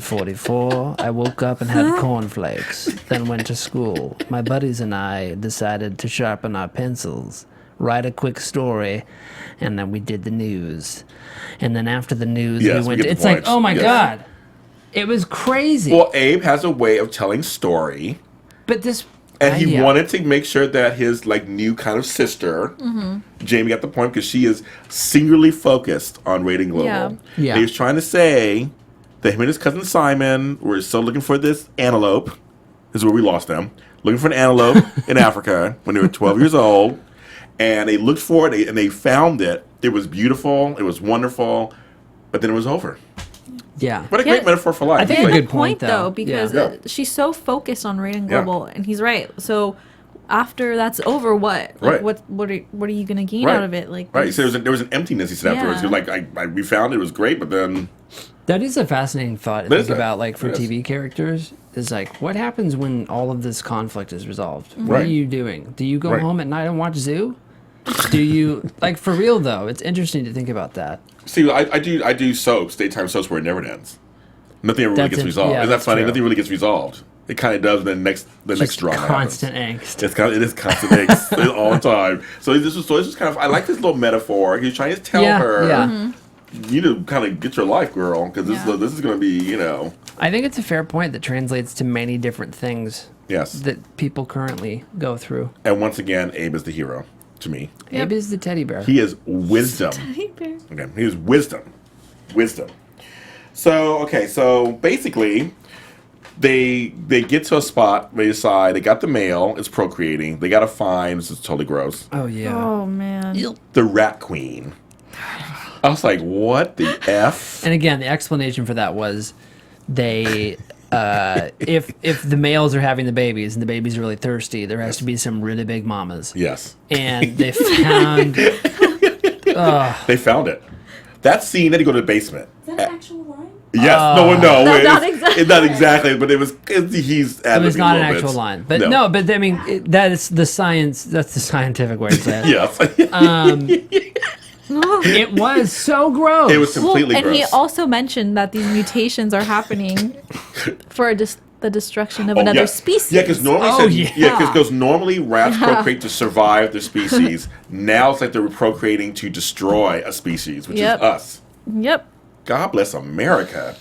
[SPEAKER 2] 1944. I woke up and had cornflakes, then went to school. My buddies and I decided to sharpen our pencils, write a quick story, and then we did the news. And then after the news,
[SPEAKER 3] Yes,
[SPEAKER 2] we
[SPEAKER 3] we
[SPEAKER 2] went
[SPEAKER 3] get
[SPEAKER 2] to,
[SPEAKER 3] the
[SPEAKER 2] it's like,
[SPEAKER 3] points.
[SPEAKER 2] oh my
[SPEAKER 3] Yes.
[SPEAKER 2] God. It was crazy.
[SPEAKER 3] Well, Abe has a way of telling story.
[SPEAKER 2] But this...
[SPEAKER 3] And he
[SPEAKER 2] yeah.
[SPEAKER 3] wanted to make sure that his new kind of sister, Jamie, got the point because she is singularly focused on rating global.
[SPEAKER 4] Yeah.
[SPEAKER 2] Yeah.
[SPEAKER 3] And he was trying to say that him and his cousin Simon were still looking for this antelope, This is where we lost them. Looking for an antelope in Africa when they were 12 years old. And they looked for it, and they found it. It was beautiful. It was wonderful. But then it was over.
[SPEAKER 2] Yeah.
[SPEAKER 3] What a great metaphor for life.
[SPEAKER 2] I think
[SPEAKER 4] And
[SPEAKER 2] a
[SPEAKER 4] the
[SPEAKER 2] good point, though.
[SPEAKER 4] because
[SPEAKER 3] Yeah.
[SPEAKER 4] she's so focused on Raiden Global, and he's right. So after that's over, what? Like,
[SPEAKER 3] Right.
[SPEAKER 4] what are you gonna gain
[SPEAKER 3] Right.
[SPEAKER 4] out of it? Like,
[SPEAKER 3] Right. So there was an emptiness, he said afterwards. He
[SPEAKER 4] Yeah.
[SPEAKER 3] was like, we found it was great, but then...
[SPEAKER 2] That is a fascinating thought to
[SPEAKER 3] That is
[SPEAKER 2] think
[SPEAKER 3] a-
[SPEAKER 2] about, like, for
[SPEAKER 3] it is.
[SPEAKER 2] TV characters. Is like, what happens when all of this conflict is resolved? What
[SPEAKER 3] Right.
[SPEAKER 2] are you doing? Do you go
[SPEAKER 3] Right.
[SPEAKER 2] home at night and watch Zoo? Do you, like, for real, though, it's interesting to think about that.
[SPEAKER 3] See, I do soaps, daytime soaps where it never ends. Nothing ever really
[SPEAKER 2] That's
[SPEAKER 3] gets
[SPEAKER 2] it.
[SPEAKER 3] resolved.
[SPEAKER 2] Yeah,
[SPEAKER 3] Isn't that
[SPEAKER 2] that's
[SPEAKER 3] funny?
[SPEAKER 2] true.
[SPEAKER 3] Nothing really gets resolved. It kind of does when the next
[SPEAKER 2] Just
[SPEAKER 3] drama
[SPEAKER 2] constant
[SPEAKER 3] happens.
[SPEAKER 2] angst.
[SPEAKER 3] It is constant angst all the time. So this is kind of, I like this little metaphor. He's trying to tell her,
[SPEAKER 2] Yeah.
[SPEAKER 3] you need to kind of get your life, girl, because this is going to be,
[SPEAKER 2] I think it's a fair point that translates to many different things
[SPEAKER 3] yes.
[SPEAKER 2] that people currently go through.
[SPEAKER 3] And once again, Abe is the hero to me.
[SPEAKER 2] Abe is the teddy bear.
[SPEAKER 3] He is wisdom. Okay, he is wisdom. Wisdom. So basically, they get to a spot, they decide, they got the male, it's procreating, they got to find, this is totally gross,
[SPEAKER 2] Oh, yeah.
[SPEAKER 4] oh man,
[SPEAKER 3] the rat queen. I was like, what the F?
[SPEAKER 2] And again, the explanation for that was they, if the males are having the babies and the babies are really thirsty, there has to be some really big mamas.
[SPEAKER 3] Yes.
[SPEAKER 2] And they found,
[SPEAKER 3] They found it. That scene, they had to go to the basement.
[SPEAKER 5] Is that an actual line?
[SPEAKER 3] Yes.
[SPEAKER 2] Oh.
[SPEAKER 3] No.
[SPEAKER 4] not exactly.
[SPEAKER 3] Not exactly, but he's
[SPEAKER 2] it was not an actual line. But no, but I mean, that is the science, that's the scientific way to say it.
[SPEAKER 3] Yes.
[SPEAKER 2] It was so gross.
[SPEAKER 3] It was completely
[SPEAKER 4] and
[SPEAKER 3] gross.
[SPEAKER 4] he also mentioned that these mutations are happening for the destruction of another species.
[SPEAKER 3] Yeah, because normally,
[SPEAKER 2] Oh,
[SPEAKER 3] because normally rats procreate to survive their species. Now it's like they're procreating to destroy a species, which
[SPEAKER 4] Yep.
[SPEAKER 3] is us.
[SPEAKER 4] Yep.
[SPEAKER 3] God bless America.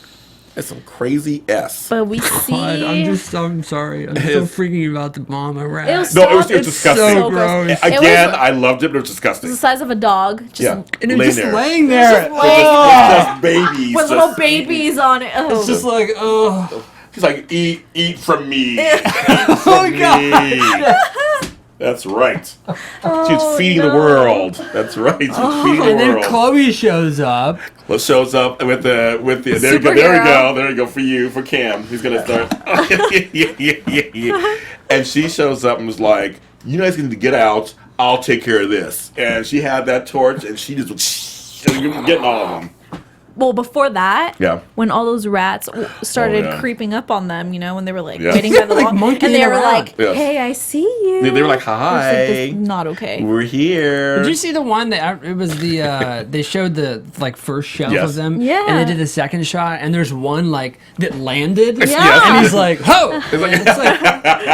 [SPEAKER 3] That's some crazy S.
[SPEAKER 4] But we see.
[SPEAKER 2] I'm sorry. I'm so freaking about the mama rat.
[SPEAKER 4] It was
[SPEAKER 3] No, it was
[SPEAKER 4] it's
[SPEAKER 3] disgusting.
[SPEAKER 4] So
[SPEAKER 2] gross.
[SPEAKER 4] gross.
[SPEAKER 3] Again,
[SPEAKER 4] It was
[SPEAKER 3] I loved it, but it was disgusting.
[SPEAKER 4] the size of a dog. Just
[SPEAKER 3] Yeah,
[SPEAKER 2] and it was just laying
[SPEAKER 4] Just
[SPEAKER 2] there.
[SPEAKER 4] laying
[SPEAKER 3] Just babies.
[SPEAKER 4] with
[SPEAKER 3] just-
[SPEAKER 4] little babies on it. Oh.
[SPEAKER 2] It's just like, oh.
[SPEAKER 3] He's like, eat from me. Eat
[SPEAKER 2] Oh,
[SPEAKER 3] from
[SPEAKER 2] God.
[SPEAKER 3] me. That's right. She's feeding the world. That's right. She's feeding the
[SPEAKER 2] And then
[SPEAKER 3] world.
[SPEAKER 2] Chloe shows up.
[SPEAKER 3] Well, shows up with the there we go for Cam. He's gonna start. And she shows up and was like, "You guys need to get out. I'll take care of this." And she had that torch, and she just was getting all of them.
[SPEAKER 4] Well, before that,
[SPEAKER 3] Yeah.
[SPEAKER 4] when all those rats started
[SPEAKER 3] Oh, yeah.
[SPEAKER 4] creeping up on them, when they were like
[SPEAKER 3] Yeah.
[SPEAKER 4] waiting by the
[SPEAKER 2] Like
[SPEAKER 4] wall,
[SPEAKER 2] monkeying
[SPEAKER 4] and they were
[SPEAKER 2] around.
[SPEAKER 4] like,
[SPEAKER 3] Yes.
[SPEAKER 4] "Hey, I see you."
[SPEAKER 3] They were like,
[SPEAKER 4] It's like,
[SPEAKER 3] "Hi,
[SPEAKER 4] this is not okay.
[SPEAKER 3] we're here."
[SPEAKER 2] Did you see the one that it was the they showed the like first shelf
[SPEAKER 3] Yes.
[SPEAKER 2] of them,
[SPEAKER 4] Yeah.
[SPEAKER 2] and they did the second shot, and there's one like that landed,
[SPEAKER 4] Yeah.
[SPEAKER 2] and he's like, "Ho!"
[SPEAKER 3] It's like,
[SPEAKER 2] It's like,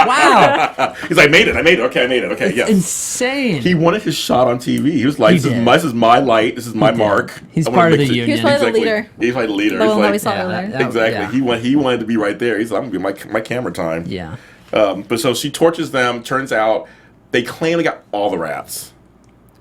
[SPEAKER 2] wow,
[SPEAKER 3] he's like, I made it. Okay, I made it. Okay,
[SPEAKER 2] it's
[SPEAKER 3] yes.
[SPEAKER 2] insane.
[SPEAKER 3] He wanted his shot on TV. He was like,
[SPEAKER 2] He
[SPEAKER 3] "This
[SPEAKER 2] did.
[SPEAKER 3] is my light. This is my mark."
[SPEAKER 2] He's
[SPEAKER 3] I wanna
[SPEAKER 2] part of
[SPEAKER 3] mix
[SPEAKER 2] the
[SPEAKER 3] it."
[SPEAKER 2] union.
[SPEAKER 4] He was probably
[SPEAKER 3] Exactly.
[SPEAKER 4] the leader.
[SPEAKER 3] He's like the leader.
[SPEAKER 4] The
[SPEAKER 3] He's
[SPEAKER 4] one that
[SPEAKER 3] like,
[SPEAKER 4] we saw
[SPEAKER 2] Yeah,
[SPEAKER 4] earlier.
[SPEAKER 2] that-
[SPEAKER 3] exactly.
[SPEAKER 2] yeah.
[SPEAKER 3] He wanted to be right there. He's like, "I'm gonna get my camera time."
[SPEAKER 2] Yeah.
[SPEAKER 3] But so she torches them. Turns out they claim they got all the rats.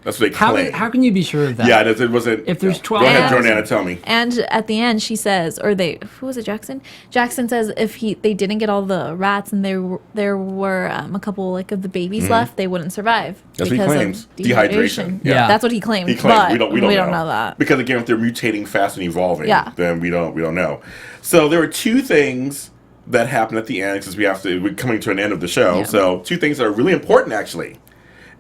[SPEAKER 3] That's what they claim.
[SPEAKER 2] How can you be sure of that?
[SPEAKER 3] Yeah, it wasn't.
[SPEAKER 2] If there's 12
[SPEAKER 3] Go ahead,
[SPEAKER 2] rats-
[SPEAKER 3] Jordana, tell me.
[SPEAKER 4] And at the end, she says, who was it, Jackson? Jackson says if they didn't get all the rats and there were a couple like of the babies left, they wouldn't survive.
[SPEAKER 3] Mm-hmm. That's what he
[SPEAKER 4] because
[SPEAKER 3] claims.
[SPEAKER 4] of
[SPEAKER 3] Dehydration.
[SPEAKER 2] Yeah.
[SPEAKER 4] That's what he claimed.
[SPEAKER 3] He claims
[SPEAKER 4] But
[SPEAKER 3] we don't
[SPEAKER 4] know that.
[SPEAKER 3] because again, if they're mutating fast and evolving,
[SPEAKER 4] Yeah.
[SPEAKER 3] then we don't know. So there were two things that happened at the end because we're coming to an end of the show.
[SPEAKER 4] Yeah.
[SPEAKER 3] So two things that are really important actually.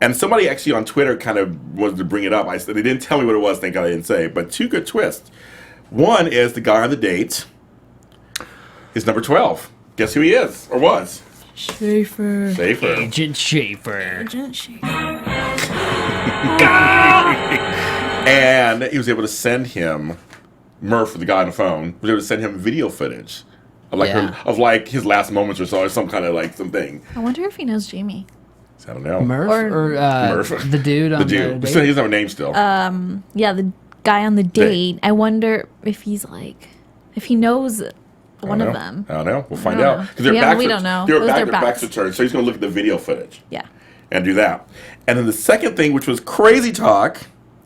[SPEAKER 3] And somebody actually on Twitter kind of wanted to bring it up. They didn't tell me what it was. Thank God I didn't say. But two good twists. One is the guy on the date is number 12. Guess who he is or was?
[SPEAKER 4] Schaefer.
[SPEAKER 3] Schaefer.
[SPEAKER 2] Agent Schaefer.
[SPEAKER 3] And he was able to send him Murph, the guy on the phone, was able to send him video footage of like his last moments or so, or some kind of like something.
[SPEAKER 4] I wonder if he knows Jamie.
[SPEAKER 3] I don't know.
[SPEAKER 2] Murph
[SPEAKER 4] Or-
[SPEAKER 2] or
[SPEAKER 3] Murph.
[SPEAKER 2] the dude on
[SPEAKER 3] The dude.
[SPEAKER 2] the
[SPEAKER 3] He doesn't
[SPEAKER 2] date?
[SPEAKER 3] have a name still.
[SPEAKER 4] Yeah, the guy on the date. I wonder if he's like, if he knows one of them.
[SPEAKER 3] I don't know. We'll find
[SPEAKER 4] I don't
[SPEAKER 3] out.
[SPEAKER 4] know.
[SPEAKER 3] 'Cause their
[SPEAKER 4] Yeah,
[SPEAKER 3] backs
[SPEAKER 4] we
[SPEAKER 3] are-
[SPEAKER 4] don't know.
[SPEAKER 3] Their
[SPEAKER 4] It was their
[SPEAKER 3] backs
[SPEAKER 4] backs.
[SPEAKER 3] are turned, so he's going to look at the video footage
[SPEAKER 4] Yeah.
[SPEAKER 3] and do that. And then the second thing, which was crazy talk,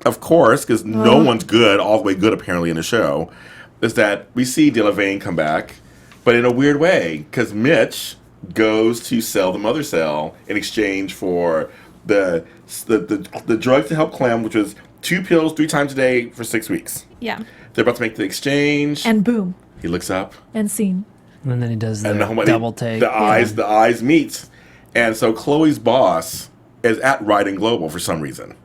[SPEAKER 3] of course, because no one's good, all the way good apparently in the show, is that we see Delavane come back, but in a weird way, because Mitch goes to sell the mother cell in exchange for the drug to help Clem, which was 2 pills 3 times a day for 6 weeks.
[SPEAKER 4] Yeah.
[SPEAKER 3] They're about to make the exchange.
[SPEAKER 4] And boom.
[SPEAKER 3] He looks up.
[SPEAKER 4] And scene.
[SPEAKER 2] And then he does the double take.
[SPEAKER 3] The eyes meet. And so Chloe's boss is at Riding Global for some reason.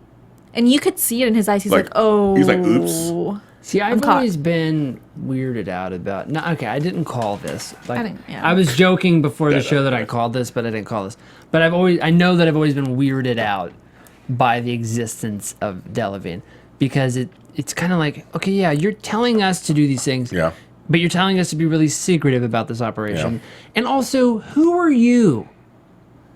[SPEAKER 3] And
[SPEAKER 4] you could see it in his eyes. He's like, oh.
[SPEAKER 3] He's like, oops.
[SPEAKER 2] See, I've always been weirded out about... No, okay, I didn't call this. Like,
[SPEAKER 4] I
[SPEAKER 2] was joking before the show that I called this, but I didn't call this. But I know that I've always been weirded out by the existence of Delavigne. Because it's kind of like, okay, yeah, you're telling us to do these things.
[SPEAKER 3] Yeah.
[SPEAKER 2] But you're telling us to be really secretive about this operation. Yeah. And also, who are you?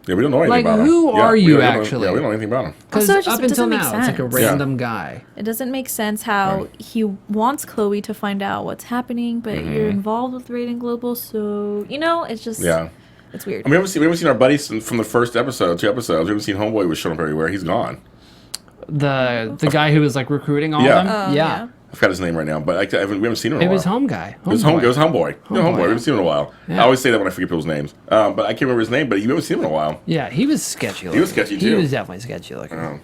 [SPEAKER 3] Yeah, we don't know anything about him.
[SPEAKER 2] Like, who are you, actually?
[SPEAKER 3] We don't know anything about him.
[SPEAKER 2] Because up until now, it's like a random guy.
[SPEAKER 4] It doesn't make sense how he wants Chloe to find out what's happening, but you're involved with Raiden Global, so, it's just... Yeah. It's weird.
[SPEAKER 3] I mean, we haven't seen our buddies from the first episode, 2 episodes. We haven't seen Homeboy was showing up everywhere. He's gone.
[SPEAKER 2] The guy who was, like, recruiting all of them?
[SPEAKER 3] Yeah. I forgot his name right now, but we haven't seen him in a while.
[SPEAKER 2] It was Home Guy.
[SPEAKER 3] It was Homeboy. No, Homeboy. We haven't seen him in a while. Yeah. I always say that when I forget people's names. But I can't remember his name, but you haven't seen him in a while.
[SPEAKER 2] Yeah, he was sketchy looking.
[SPEAKER 3] He was sketchy, too.
[SPEAKER 2] He was definitely sketchy looking.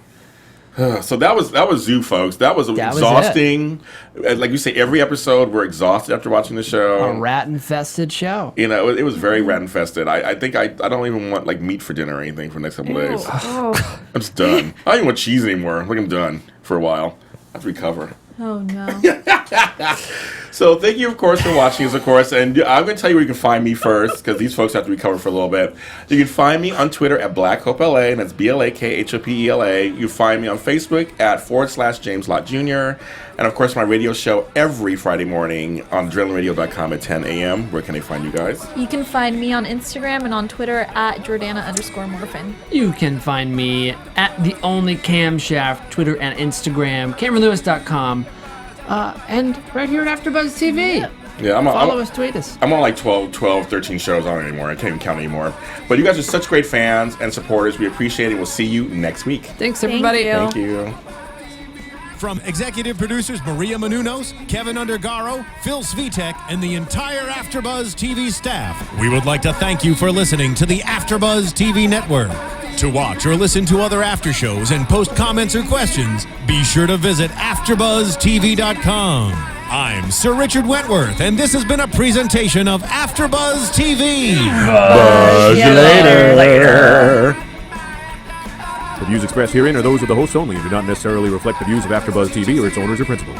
[SPEAKER 3] So that was Zoo, folks. That was exhausting. Like you say, every episode we're exhausted after watching the show.
[SPEAKER 2] A rat-infested show.
[SPEAKER 3] It was very rat-infested. I think I don't even want like meat for dinner or anything for the next couple days. I'm just done. I don't even want cheese anymore. Like I'm done for a while. I have to recover.
[SPEAKER 4] Oh, no.
[SPEAKER 3] So thank you, of course, for watching us, of course. And I'm going to tell you where you can find me first, because these folks have to recover for a little bit. You can find me on Twitter at BlackHopeLA, and that's BlackHopela. You can find me on Facebook at /James Lott Jr. And, of course, my radio show every Friday morning on AdrenalineRadio.com at 10 a.m. Where can they find you guys?
[SPEAKER 4] You can find me on Instagram and on Twitter at Jordana_Morfin.
[SPEAKER 2] You can find me at The Only Camshaft, Twitter and Instagram, CameronLewis.com. And right here at AfterBuzz TV.
[SPEAKER 3] Yeah,
[SPEAKER 2] Follow us, tweet us.
[SPEAKER 3] I'm on like 12, 13 shows on anymore. I can't even count anymore. But you guys are such great fans and supporters. We appreciate it. We'll see you next week.
[SPEAKER 2] Thanks, everybody.
[SPEAKER 3] Thank you.
[SPEAKER 1] From executive producers Maria Menounos, Kevin Undergaro, Phil Svitek, and the entire AfterBuzz TV staff, we would like to thank you for listening to the AfterBuzz TV network. To watch or listen to other after shows and post comments or questions, be sure to visit AfterBuzzTV.com. I'm Sir Richard Wentworth, and this has been a presentation of AfterBuzz TV.
[SPEAKER 6] Buzz you later. The views expressed herein are those of the hosts only and do not necessarily reflect the views of AfterBuzz TV or its owners or principals.